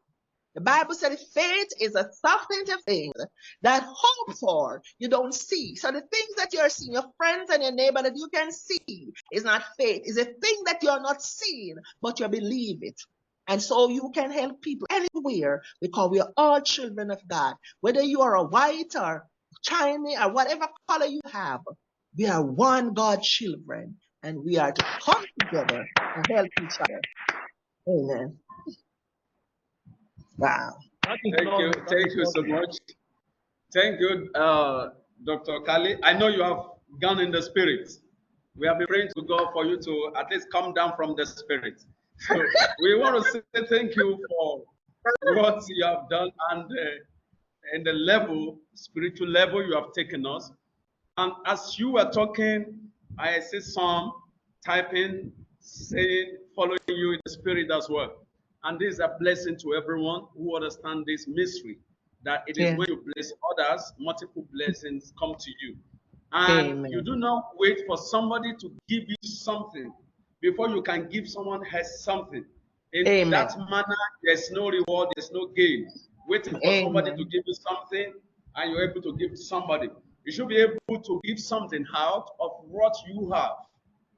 The Bible said faith is a substance of things that hope for you don't see. So the things that you're seeing, your friends and your neighbor that you can see is not faith. It's a thing that you're not seeing, but you believe it. And so you can help people anywhere because we are all children of God. Whether you are a white or Chinese or whatever color you have, we are one God children. And we are to come together and help each other. Amen. Wow. Thank you so much. Thank you, Dr. Kali. I know you have gone in the spirit. We have been praying to God for you to at least come down from the spirit. So we want to say thank you for what you have done and the level, spiritual level you have taken us. And as you were talking, I see some typing, saying, following you in the spirit as well. And this is a blessing to everyone who understands this mystery, that it is when you bless others, multiple blessings come to you. And you do not wait for somebody to give you something before you can give someone else something. In that manner, there's no reward, there's no gain. Waiting for somebody to give you something and you're able to give to somebody. You should be able to give something out of what you have.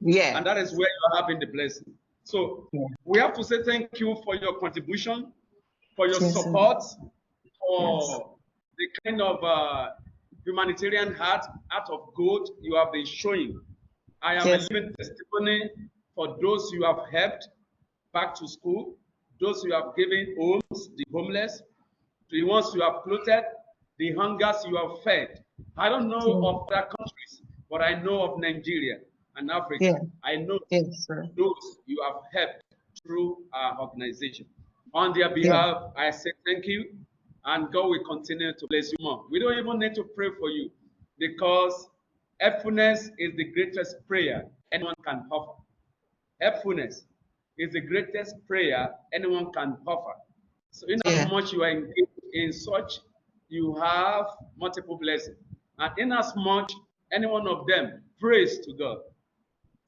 Yeah. And that is where you are having the blessing. So we have to say thank you for your contribution, for your support, for the kind of humanitarian heart of God you have been showing. I am a living testimony for those you have helped back to school, those you have given homes, the homeless, the ones you have clothed, the hungers you have fed. I don't know of other countries, but I know of Nigeria and Africa. I know those you have helped through our organization. On their behalf, I say thank you, and God will continue to bless you more. We don't even need to pray for you because helpfulness is the greatest prayer anyone can offer. Helpfulness is the greatest prayer anyone can offer. So in as much you are engaged in such, you have multiple blessings. And in as much any one of them prays to God,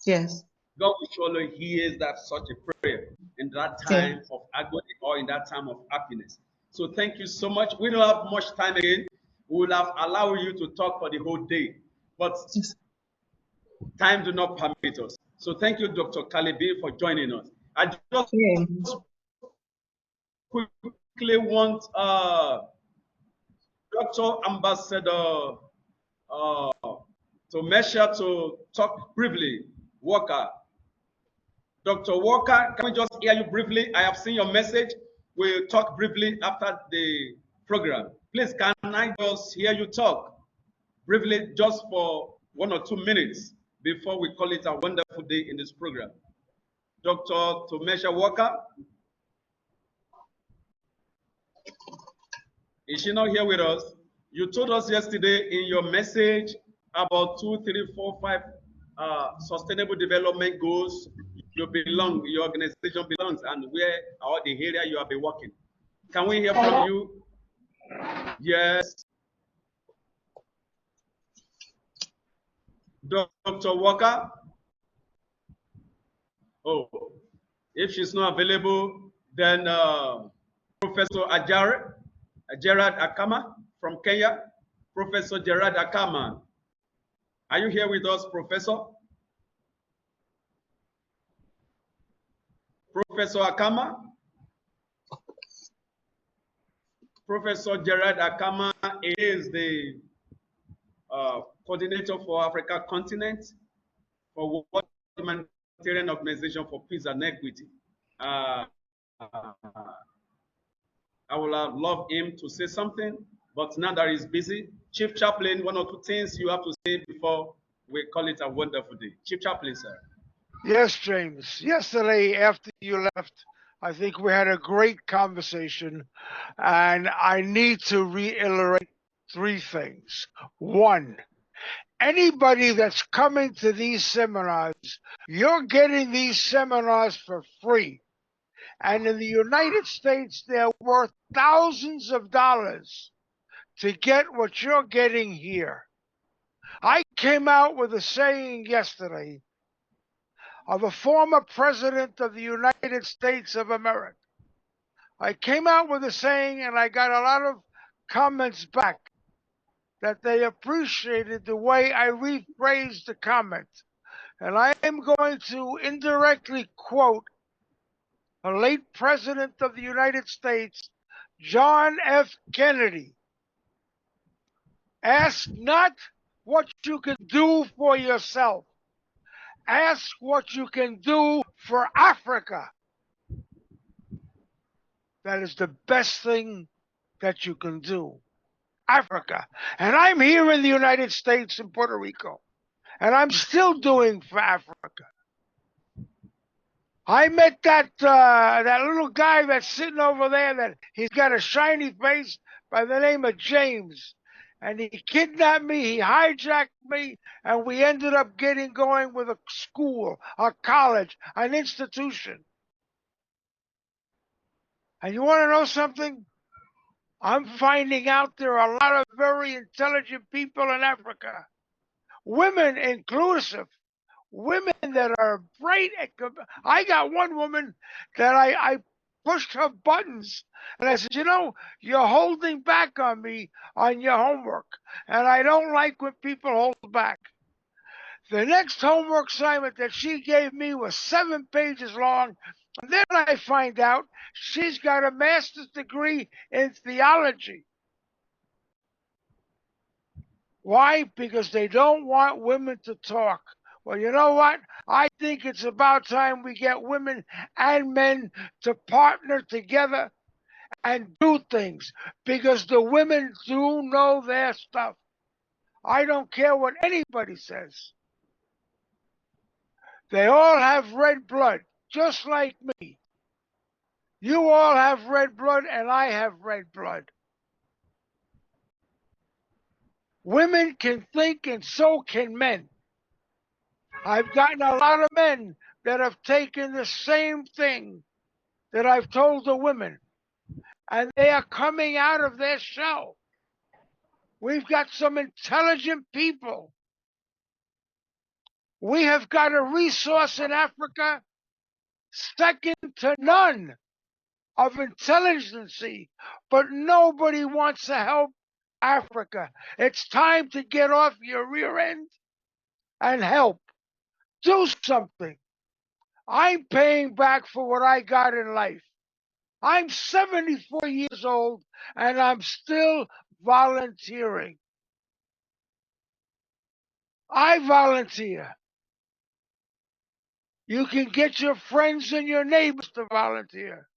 God will surely hear that such a prayer in that time of agony or in that time of happiness. So thank you so much. We don't have much time again. we would have allowed you to talk for the whole day, but time do not permit us. So thank you, Dr. Kalibi, for joining us. I just quickly want Dr. Ambassador to measure to talk briefly. Walker. Dr. Walker, can we just hear you briefly? I have seen your message. We'll talk briefly after the program. Please, can I just hear you talk briefly just for 1 or 2 minutes before we call it a wonderful day in this program? Dr. Tomesha Walker. Is she not here with us? You told us yesterday in your message about 2, 3, 4, 5 sustainable development goals your organization belongs, and where or the area you have been working. Can we hear from you? Yes. Dr. Walker? Oh, if she's not available, then Professor Gerard Akama from Kenya. Professor Gerard Akama. Are you here with us, Professor? Professor Akama? Professor Gerard Akama is the coordinator for Africa continent for World Humanitarian Organization for Peace and Equity. I would have loved him to say something, but now that he's busy, Chief Chaplain, 1 or 2 things you have to say before we call it a wonderful day. Chief Chaplain, sir. Yes, James. Yesterday, after you left, I think we had a great conversation, and I need to reiterate 3 things. 1, anybody that's coming to these seminars, you're getting these seminars for free. And in the United States, they're worth thousands of dollars to get what you're getting here. I came out with a saying yesterday of a former president of the United States of America. I came out with a saying, and I got a lot of comments back that they appreciated the way I rephrased the comment. And I am going to indirectly quote a late president of the United States, John F. Kennedy. Ask not what you can do for yourself. Ask what you can do for Africa. That is the best thing that you can do. Africa. And I'm here in the United States in Puerto Rico. And I'm still doing for Africa. I met that little guy that's sitting over there that he's got a shiny face by the name of James. And he kidnapped me, he hijacked me, and we ended up getting going with a school, a college, an institution. And you want to know something? I'm finding out there are a lot of very intelligent people in Africa, women inclusive, women that are bright. I got one woman that I pushed her buttons, and I said, you know, you're holding back on me on your homework, and I don't like when people hold back. The next homework assignment that she gave me was 7 pages long, and then I find out she's got a master's degree in theology. Why? Because they don't want women to talk. Well, you know what? I think it's about time we get women and men to partner together and do things, because the women do know their stuff. I don't care what anybody says. They all have red blood, just like me. You all have red blood, and I have red blood. Women can think, and so can men. I've gotten a lot of men that have taken the same thing that I've told the women, and they are coming out of their shell. We've got some intelligent people. We have got a resource in Africa second to none of intelligence, but nobody wants to help Africa. It's time to get off your rear end and help. Do something. I'm paying back for what I got in life. I'm 74 years old and I'm still volunteering. I volunteer. You can get your friends and your neighbors to volunteer.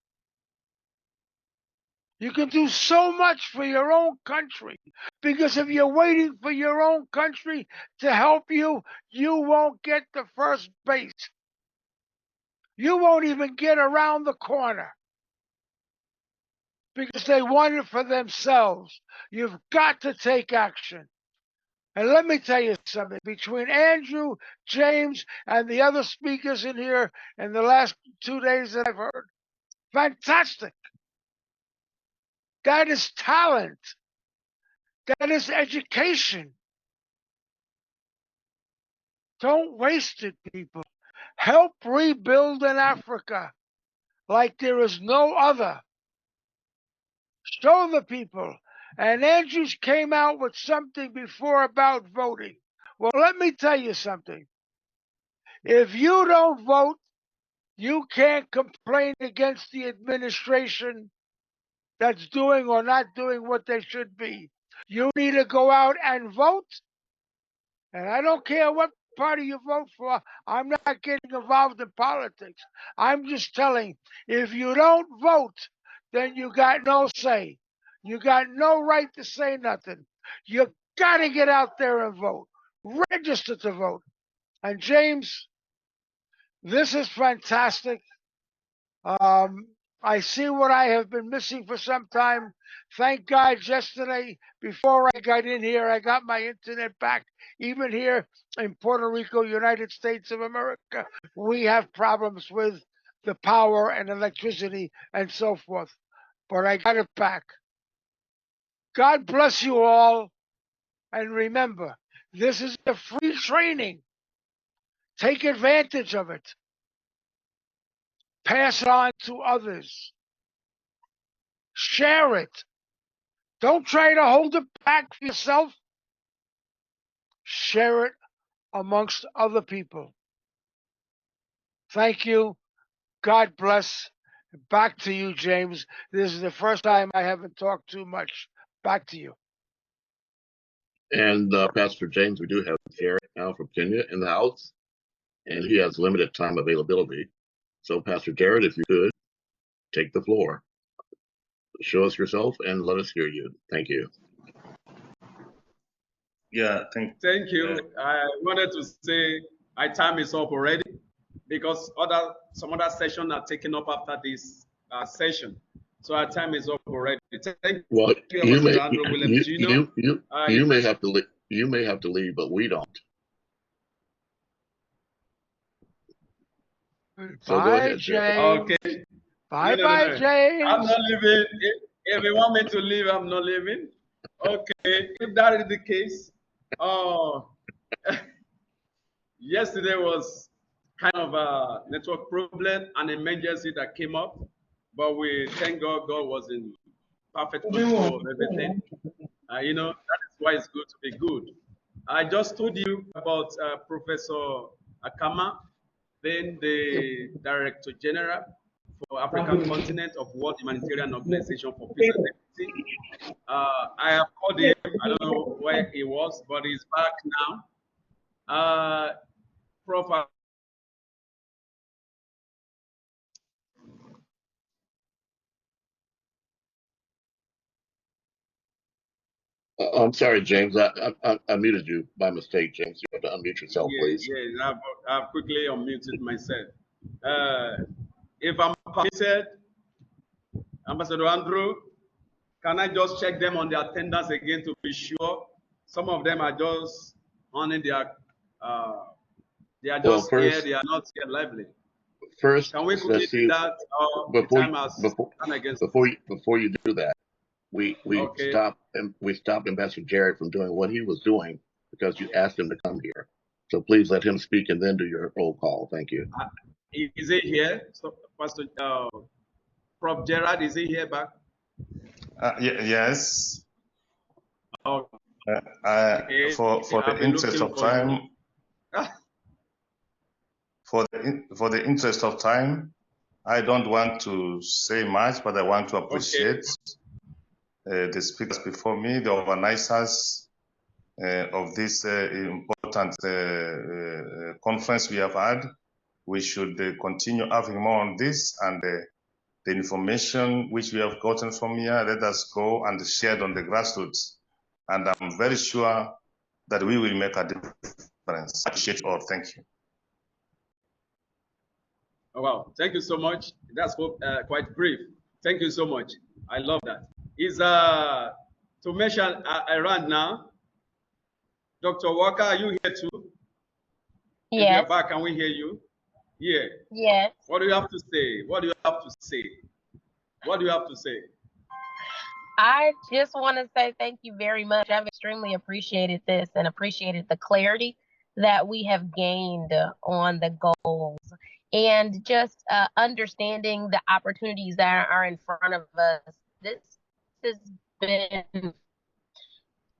You can do so much for your own country, because if you're waiting for your own country to help you, you won't get to first base. You won't even get around the corner because they want it for themselves. You've got to take action. And let me tell you something, between Andrew, James, and the other speakers in here in the last 2 days that I've heard, fantastic. That is talent. That is education. Don't waste it, people. Help rebuild in Africa like there is no other. Show the people. And Andrews came out with something before about voting. Well, let me tell you something. If you don't vote, you can't complain against the administration that's doing or not doing what they should be. You need to go out and vote. And I don't care what party you vote for. I'm not getting involved in politics. I'm just telling, if you don't vote, then you got no say. You got no right to say nothing. You got to get out there and vote. Register to vote. And James, this is fantastic. I see what I have been missing for some time. Thank God yesterday, before I got in here, I got my internet back. Even here in Puerto Rico, United States of America, we have problems with the power and electricity and so forth. But I got it back. God bless you all. And remember, this is a free training. Take advantage of it. Pass it on to others. Share it. Don't try to hold it back for yourself. Share it amongst other people. Thank you. God bless. Back to you, James. This is the first time I haven't talked too much. Back to you. And Pastor James, we do have Jared now from Kenya in the house, and he has limited time availability. So, Pastor Jared, if you could take the floor, show us yourself, and let us hear you. Thank you. Yeah, Thank you. I wanted to say my time is up already because some other sessions are taken up after this session. So our time is up already. Thank Well, you, you may, Andrew Williams. you may have to leave. You may have to leave, but we don't. So go ahead, James. Okay. Bye, James. I'm not leaving. If you want me to leave, I'm not leaving. Okay. If that is the case, yesterday was kind of a network problem, an emergency that came up, but we thank God. God was in perfect control of everything. That is why it's good to be good. I just told you about Professor Akama, then the Director General for African Continent of World Humanitarian Organization for Peace and Security. I have called him. I don't know where he was, but he's back now. Prof. I'm sorry, James. I muted you by mistake, James. You have to unmute yourself, please. Yeah, I've quickly unmuted myself. If I'm permitted, Ambassador Andrew, can I just check them on their attendance again to be sure? Some of them are just on in their, they are just here, they are not here lively. First, can we quickly do that? Before you do that, we stopped Ambassador Jared from doing what he was doing because you asked him to come here. So please let him speak and then do your roll call. Thank you. Is he here? So, Pastor Prof. Gerard, is he here back? Yes. Oh, Okay, for the interest of time, for the interest of time, I don't want to say much, but I want to appreciate the speakers before me, the organizers of this important conference we have had. We should continue having more on this, and the information which we have gotten from here, let us go and share it on the grassroots. And I'm very sure that we will make a difference. I appreciate all. Thank you. Oh, wow, thank you so much. That's quite brief. Thank you so much. I love that. Is to mention around now, Dr. Walker, are you here too? Yes. If you're back, can we hear you? Yeah. Yes. What do you have to say? What do you have to say? What do you have to say? I just want to say thank you very much. I've extremely appreciated this and appreciated the clarity that we have gained on the goals and just understanding the opportunities that are in front of us. This has been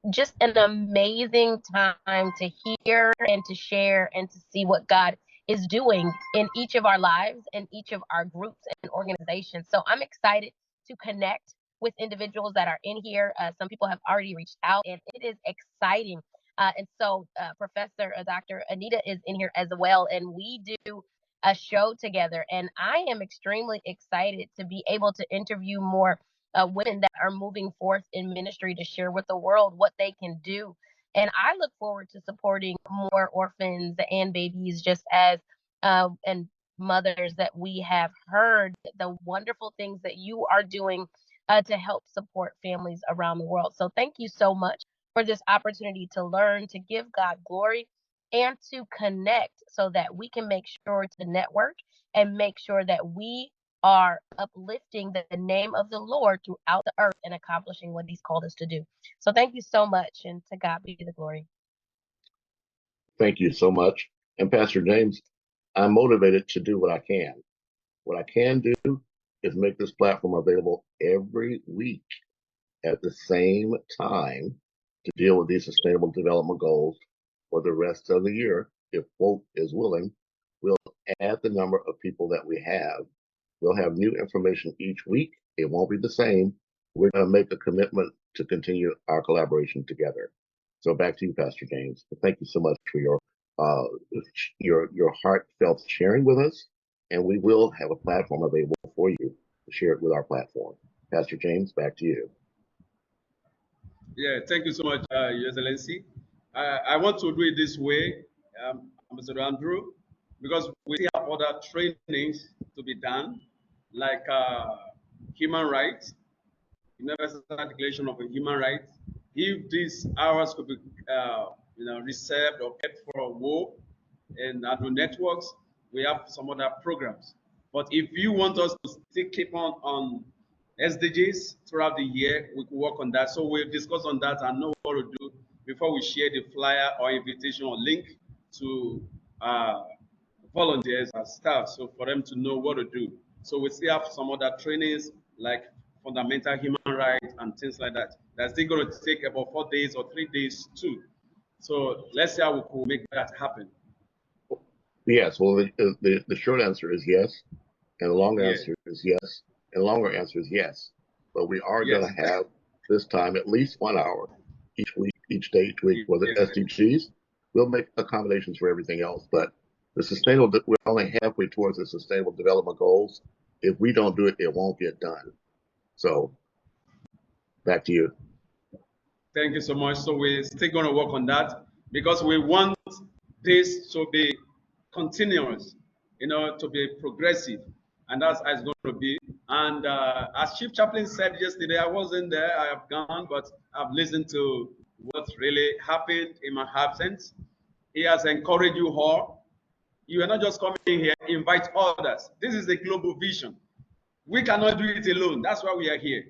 just an amazing time to hear and to share and to see what God is doing in each of our lives and each of our groups and organizations. So I'm excited to connect with individuals that are in here. Some people have already reached out, and it is exciting. And so Professor Dr. Anita is in here as well, and we do a show together. And I am extremely excited to be able to interview more women that are moving forth in ministry to share with the world what they can do. And I look forward to supporting more orphans and babies, just as and mothers that we have heard the wonderful things that you are doing to help support families around the world. So thank you so much for this opportunity to learn, to give God glory, and to connect so that we can make sure to network and make sure that we are uplifting the name of the Lord throughout the earth and accomplishing what He's called us to do. So thank you so much, and to God be the glory. Thank you so much. And Pastor James, I'm motivated to do what I can. What I can do is make this platform available every week at the same time to deal with these sustainable development goals for the rest of the year. If WHOPE is willing, we'll add the number of people that we have. We'll have new information each week. It won't be the same. We're going to make a commitment to continue our collaboration together. So back to you, Pastor James. Thank you so much for your heartfelt sharing with us, and we will have a platform available for you to share it with our platform. Pastor James, back to you. Yeah, thank you so much, Your Excellency. I want to do it this way, Mr. Andrew, because we have other trainings to be done, like human rights, Universal Declaration of Human Rights. If these hours could be reserved or kept for WHOPE and Andrew networks, we have some other programs. But if you want us to still keep on SDGs throughout the year, we can work on that. So we'll discuss on that and know what to do before we share the flyer or invitation or link to volunteers and staff, so for them to know what to do. So we still have some other trainings like fundamental human rights and things like that. That's still going to take about 4 days or 3 days too. So let's see how we could make that happen. Yes, well, the short answer is yes, and the long answer is yes, and the longer answer is yes. But we are going to have this time at least 1 hour each week, each day, each week for the SDGs. We'll make accommodations for everything else, but the sustainable, we're only halfway towards the sustainable development goals. If we don't do it, it won't get done. So back to you. Thank you so much. So we're still going to work on that because we want this to be continuous, to be progressive, and that's how it's going to be. And as Chief Chaplain said yesterday, I wasn't there, I have gone, but I've listened to what really happened in my absence. He has encouraged you all. You are not just coming here, invite others. This is a global vision. We cannot do it alone. That's why we are here.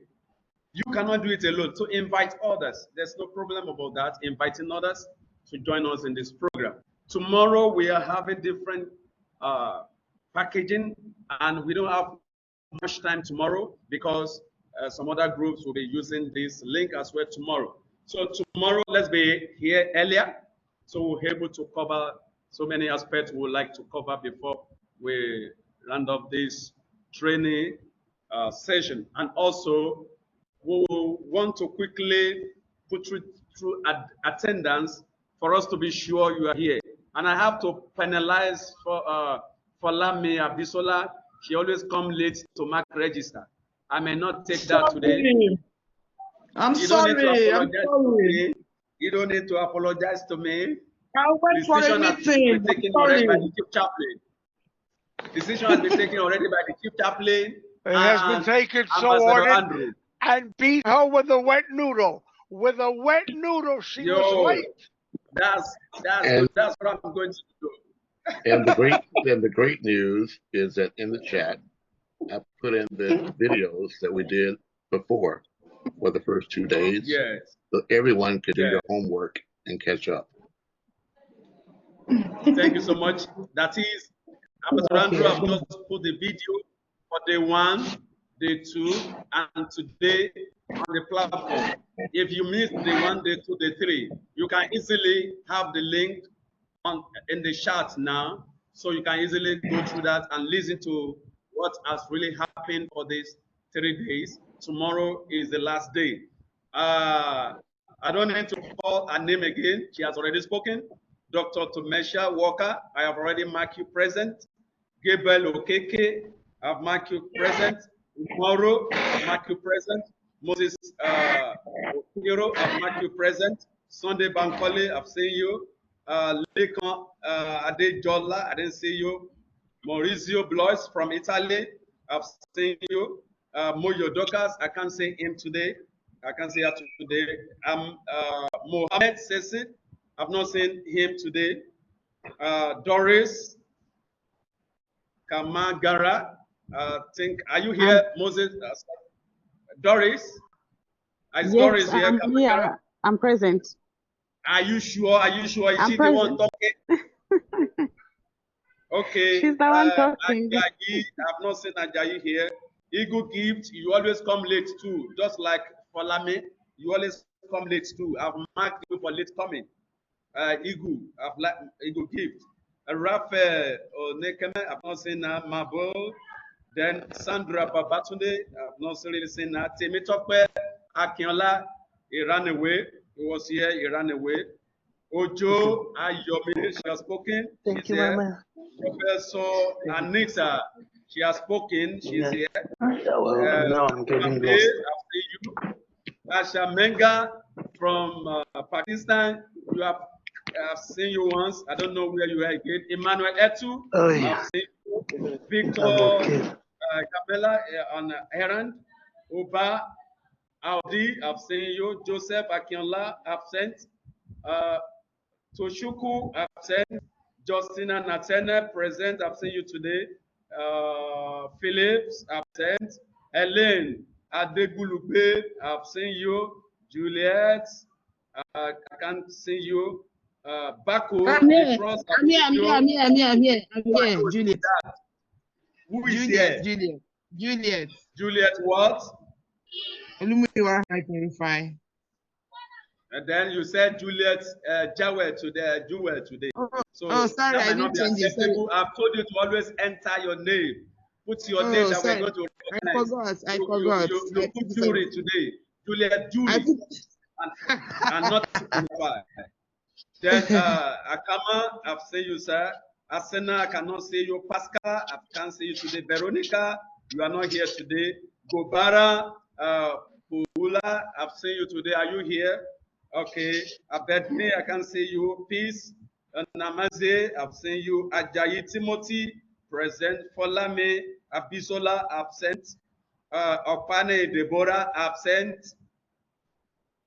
You cannot do it alone. So invite others. There's no problem about that, inviting others to join us in this program. Tomorrow we are having different packaging, and we don't have much time tomorrow because some other groups will be using this link as well tomorrow. So tomorrow, let's be here earlier, so we're able to cover so many aspects we would like to cover before we round up this training session. And also, we will want to quickly put through attendance for us to be sure you are here. And I have to penalize for Lami Abisola. She always comes late to mark register. I may not take that today. I'm sorry. I'm sorry. You don't need to apologize to me. I went for a meeting. Taken already by the chief chaplain. Decision has been taken already by the chief chaplain. It has been taken, so ordered, and beat her with a wet noodle. With a wet noodle, she was late. That's what I'm going to do. And the great news is that in the chat, I put in the videos that we did before for the first 2 days. Yes. So everyone could do their homework and catch up. Thank you so much. That is, Ambassador Andrew have just put the video for day 1, day 2, and today on the platform. If you missed day 1, day 2, day 3, you can easily have the link in the chat now, so you can easily go through that and listen to what has really happened for these 3 days. Tomorrow is the last day. I don't need to call her name again. She has already spoken. Dr. Tumesha Walker, I have already marked you present. Gabriel Okeke, I've marked you present. Tomorrow, I've marked you present. Moses Okiro, I've marked you present. Sunday Bankole, I've seen you. Lekan Adejola, I didn't see you. Maurizio Blois from Italy, I've seen you. Moyo Dokas, I can't see him today. I can't see her today. Mohammed Sessi, I've not seen him today. Doris Kamagara, are you here, Moses? Doris? Is Yes, Doris here? I'm here. I'm present. Are you sure? Are you sure? Is she the one talking? Okay. She's the one talking. Ajayi, I've not seen Ajayi here. Eagle Gift, you always come late too. Just like Folame, you always come late too. I've marked you for late coming. Eagle Gift. Raphael Nekeme, I've not seen her. Mabel. Then Sandra Babatunde, I've not really seen her. Temitope Akinola, he ran away. He was here, he ran away. Ojo Ayomi, she has spoken. Thank you, Mama. Professor Anita, she has spoken. She's here. No, I'm getting lost. You. Asha Menga from Pakistan, you have seen you once. I don't know where you are again. Emmanuel Etu, I've seen you. Victor Capella on errand. Oba Audi, I've seen you. Joseph Akinola, absent. Toshuku, absent. Justina Natene, present. I've seen you today. Phillips, absent. Elaine Adegulube, I've seen you. Juliet, I can't see you. Baku, I'm here, Juliet. Who is here? Juliet. Juliet what? I clarify. And then you said Juliet Jewel today. So sorry, that I might not be didn't change acceptable. I've told you to always enter your name. Put your name that we're going to recognize. I forgot. You put Julie today. Juliet Julie. And not to qualify. Then Akama, I've seen you, sir. Asena, I cannot see you. Pascal, I can't see you today. Veronica, you are not here today. Gobara, Pula, I've seen you today. Are you here? Okay. Abedne, I can see you. Peace. Namaze, I've seen you. Ajayi Timothy, present. Folame, Abisola, absent. Opane Deborah, absent.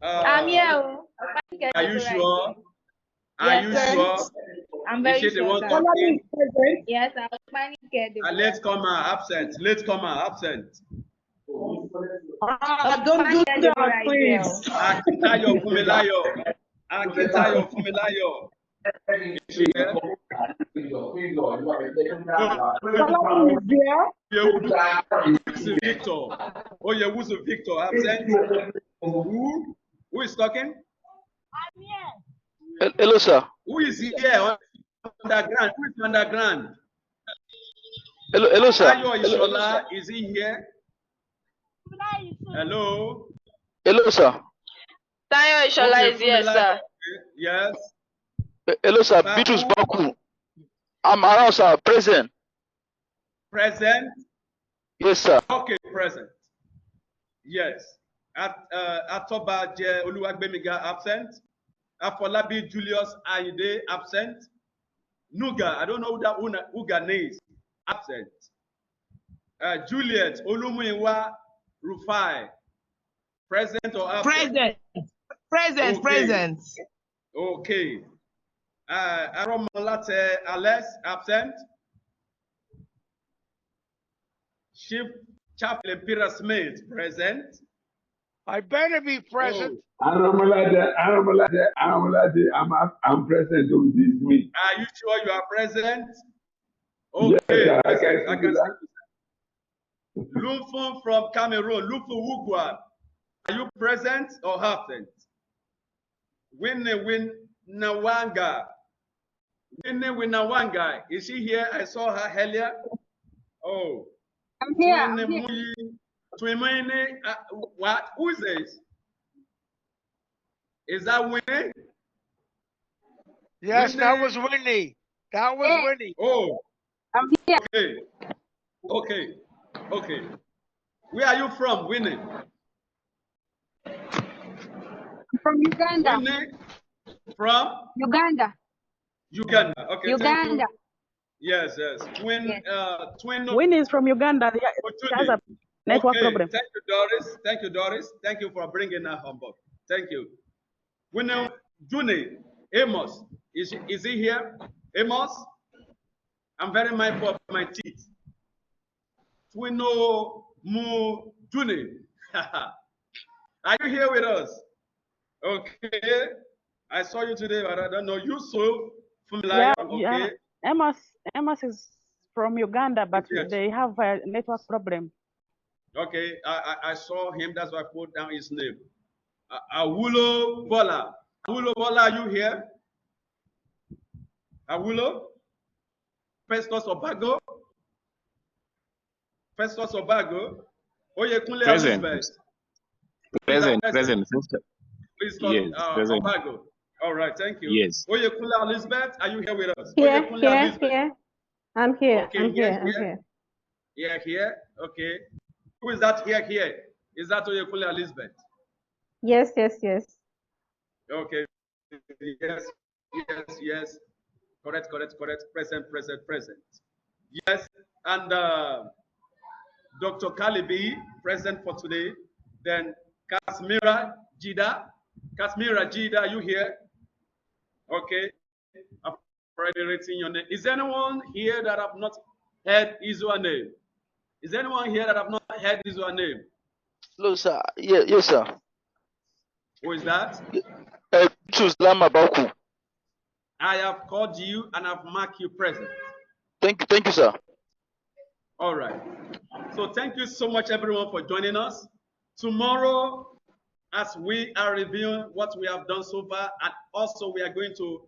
I'm here. Are you sure? Yes, Are you sir. sure? I'm very Is she the sure. one talking? Yes, I'm planning to get the Late comer, absent. Late comer, absent. Don't do that, please. Akitayo Fumilayo. Akitayo Fumilayo. Is she here? Victor. Oh, yeah, who's Victor? Absent. Who is talking? Hello, sir. Who is here? Underground. Who is underground? Hello, sir. Ayo Ishola, is he here? Hello. Hello, sir. Tayo Ishola is here, sir. Yes. Hello, sir. Bitrus Baku. I'm around, sir. Present. Present? Yes, sir. Okay, present. Yes. Atoba Je Oluwagbemiga absent. Afolabi Julius Ayinde absent. Nuga, I don't know who that Uga is, absent. Juliet Olumuyiwa Rufai, present or absent? Present. Okay. Present. Okay. Aromolate Alex, absent. Chief Chaplain Peter Smith, present. I better be present. I'm present on this meet. Are you sure you are present? Okay. Yes, I I can see that. Lumfun from Cameroon, Lufu Wugwa, are you present or absent? Winnie Nawanga, is she here? I saw her earlier. Oh, I'm here. What? Who is this? Is that Winnie? Yes, Winnie? that was Whitney. That was Whitney. Oh, I'm here. Okay. Where are you from, Winnie? I'm from Uganda. Winnie? From? Uganda. Uganda. Okay, Uganda. thank you. Yes. Twin. Winnie is from Uganda. She has a network problem. Thank you, Doris. Thank you for bringing her on board. Thank you. Winnie, Juni, Amos, is he here? Amos? I'm very mindful of my teeth. Twino Mu Juni. Are you here with us? Okay. I saw you today, but I don't know. Yusuf from Lion. Yeah. Amos is from Uganda, but they have a network problem. Okay, I saw him. That's why I put down his name. Awulo Bola. Awulo Bola, are you here? Awulo? Festus Obago? Oyekunle Elizabeth. Present. Please Yes, present. Obago. All right, thank you. Yes. Oyekunle Elizabeth, are you here with us? Here. I'm here. Okay, I'm here. Here. Okay. Who is that here? Is that Oyekunle Elizabeth? Yes. Okay. Yes. Correct. Present. Yes. And Dr. Kalibi, present for today. Then Kasmira Jida, are you here? Okay. I've already written your name. Is anyone here that have not heard Israel name? Is anyone here that have not heard Israel name? Hello, sir. Yes, sir. Who is that? Baku. I have called you and I've marked you present. Thank you, sir. All right. So thank you so much, everyone, for joining us. Tomorrow, as we are reviewing what we have done so far, and also we are going to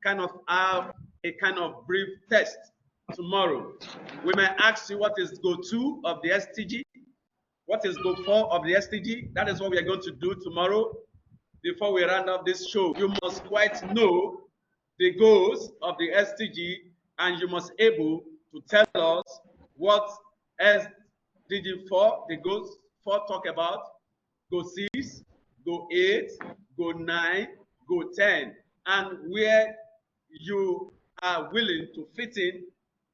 kind of have a kind of brief test tomorrow. We may ask you what is goal 2 of the SDG, what is goal 4 of the SDG. That is what we are going to do tomorrow. Before we round up this show, you must quite know the goals of the SDG, and you must able to tell us what SDG 4, the goals 4 talk about, goal 6, goal 8, goal 9, goal 10, and where you are willing to fit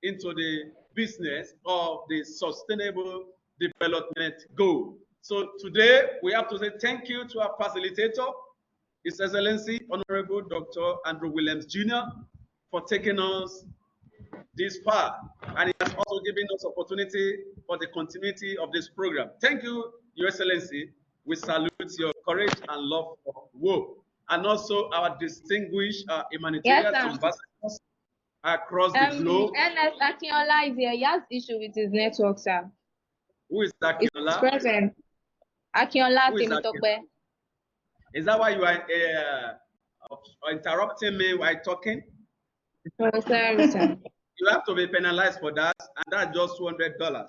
into the business of the sustainable development goal. So today we have to say thank you to our facilitator, His Excellency Honorable Dr. Andrew Williams Jr., for taking us this far, and he has also given us opportunity for the continuity of this program. Thank you, Your Excellency. We salute your courage and love for WHOPE, and also our distinguished humanitarian ambassadors across the globe. NS Akinola is here. He has issue with his network, sir. Who is Akinola? It's present. Akinola Who is Temitope. Is that why you are interrupting me while talking. Oh, sorry, sir. You have to be penalized for that, and that's just $200.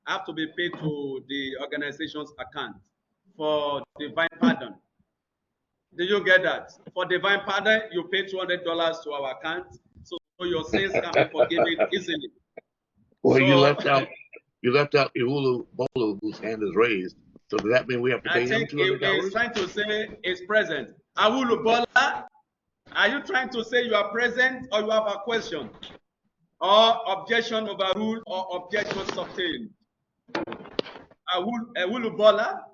Have to be paid to the organization's account for divine pardon. Do you get that? For divine pardon, you pay $200 to our account, so your sins can be forgiven easily. Well, So, you left out Iulu Bolu, whose hand is raised. So does that mean we have to pay I him think $200? he's trying to say is present. Awulu Bola, are you trying to say you are present, or you have a question? Or objection overruled, or objection sustained? Awulu Bola,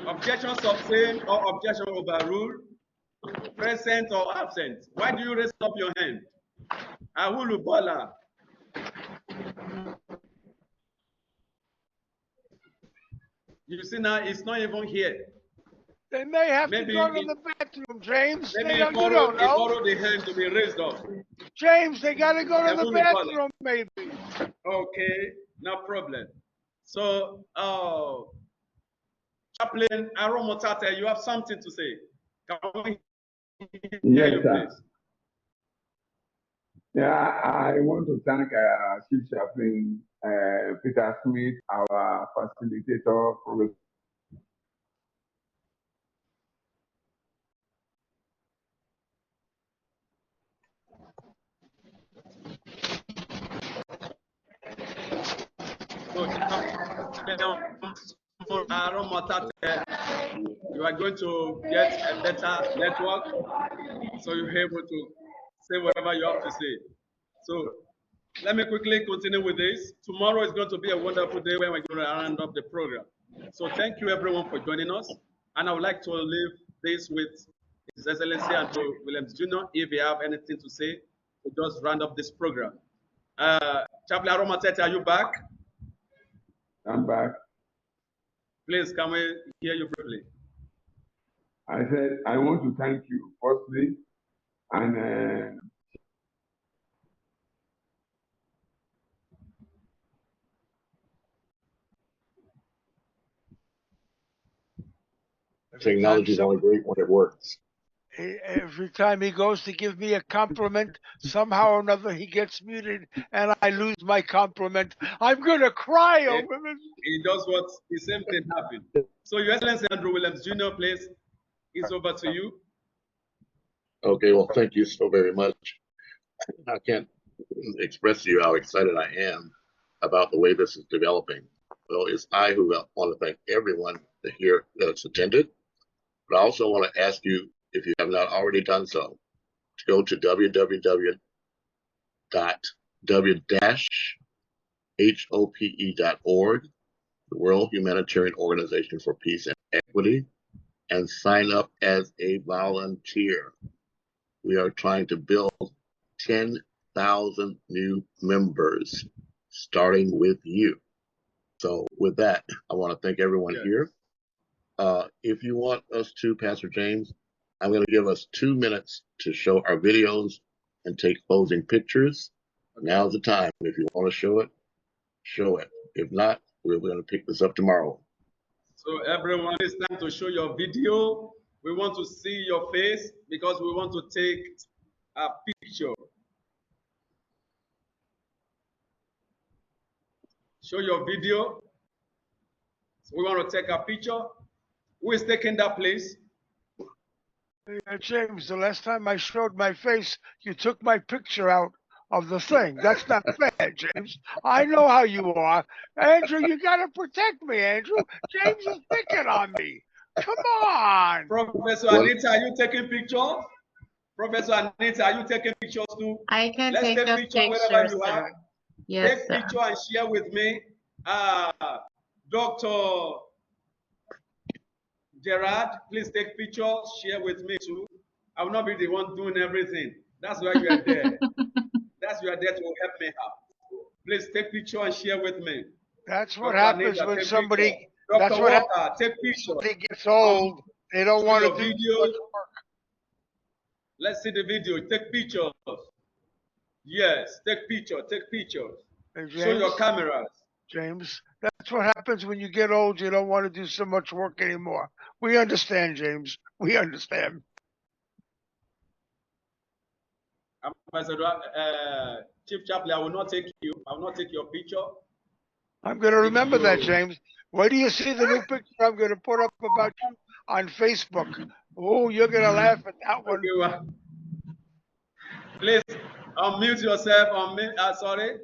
objection sustained or objection overruled, present or absent? Why do you raise up your hand? Awulu Bola. You see now, it's not even here. They may have Maybe to go to the bathroom, James. Maybe They he don't, you don't know. borrowed the hand to be raised up. James, they got to go to the Awulu Bola. bathroom, maybe. Okay, no problem. So, Chaplain Aromotate, you have something to say. Can we hear Yes, you, sir. please? Yeah, I want to thank Chief Chaplain Peter Smith, our facilitator, for You are going to get a better network, so you're able to say whatever you have to say. So let me quickly continue with this. Tomorrow is going to be a wonderful day when we're going to round up the program. So thank you everyone for joining us. And I would like to leave this with His Excellency Andrew Williams Jr. If you have anything to say, to just round up this program. Chaplain Aromatete, are you back? I'm back. Please, can we hear you briefly? I said, I want to thank you, firstly, and Technology is only great when it works. Every time he goes to give me a compliment, somehow or another he gets muted and I lose my compliment. I'm going to cry over this. He does what the same thing happened. So, Your Excellency Andrew Williams Jr., please, it's over to you. Okay, well, thank you so very much. I can't express to you how excited I am about the way this is developing. So it's I who want to thank everyone here that's attended, but I also want to ask you, if you have not already done so, to go to www.w-hope.org, the World Humanitarian Organization for Peace and Equity, and sign up as a volunteer. We are trying to build 10,000 new members, starting with you. So with that, I want to thank everyone here. If you want us to, Pastor James, I'm going to give us 2 minutes to show our videos and take closing pictures. Now's the time. If you want to show it, show it. If not, we're going to pick this up tomorrow. So everyone, it's time to show your video. We want to see your face because we want to take a picture. Show your video. So we want to take a picture. Who is taking that place? James, the last time I showed my face, you took my picture out of the thing. That's not fair, James. I know how you are. Andrew, you got to protect me, Andrew. James is picking on me. Come on. Professor Anita, are you taking pictures? Professor Anita, are you taking pictures too? I can Let's take a picture picture, wherever you are. sir. Yes, Take sir. picture and share with me. Dr. Gerard, please take pictures, share with me too. I will not be the one doing everything. That's why you are there. That's why you are there to help me out. Please take picture and share with me. That's what Dr. happens Anita, when take somebody. picture. That's Dr. what Walker, happens. take picture. Somebody gets old. They don't want to do video. much work. Let's see the video. Take pictures. Yes, take picture. Take pictures. Hey, Show your cameras. James, that's what happens when you get old. You don't want to do so much work anymore. We understand, James. We understand. Ambassador, Chief Chaplain, I will not take you. I will not take your picture. I'm going to remember that, James. Wait till you see the new picture I'm going to put up about you on Facebook. Oh, you're going to laugh at that one. Okay, well, please unmute yourself. Sorry.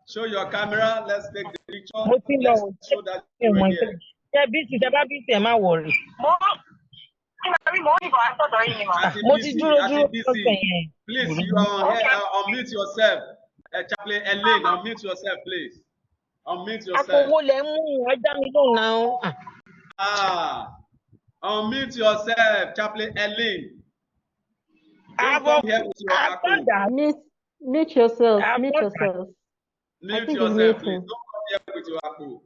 Show your camera. Let's take the picture. Let's show that you were here. Yeah, busy. The baby say, "Ma worry." Please, you are on here. Unmute yourself. Chaplain Elaine, unmute yourself, please. Unmute yourself. Unmute yourself, Chaplain Elaine. Don't come here with your Mute yourself. Mute yourself. Mute yourself, please. Don't come here with your apple.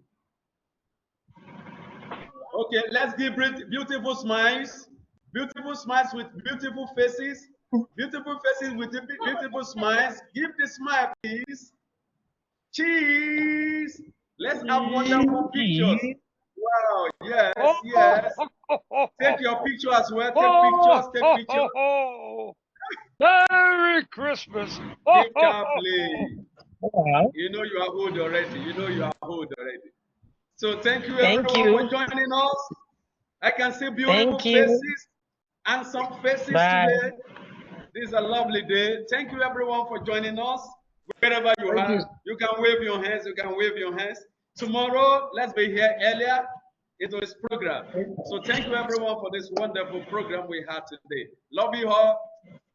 Okay, let's give beautiful smiles. Beautiful smiles with beautiful faces. Beautiful faces with beautiful smiles. Give the smile, please. Cheese. Let's have wonderful pictures. Wow, yes, yes. Take your picture as well. Take pictures. Merry Christmas. Give Chaplain. You know you are old already. You know you are old already. So thank you everyone for joining us. I can see beautiful faces and some faces today. This is a lovely day. Thank you everyone for joining us. Wherever you are, you can wave your hands. You can wave your hands. Tomorrow, let's be here earlier into this program. So thank you everyone for this wonderful program we had today. Love you all.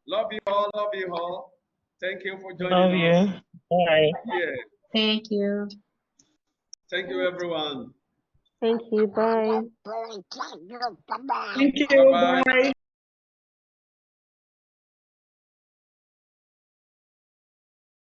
Love you all. Love you all. Thank you for joining us. Bye. Yeah. Thank you. Thank you everyone. Thank you. Bye. Thank you. Bye-bye. Bye.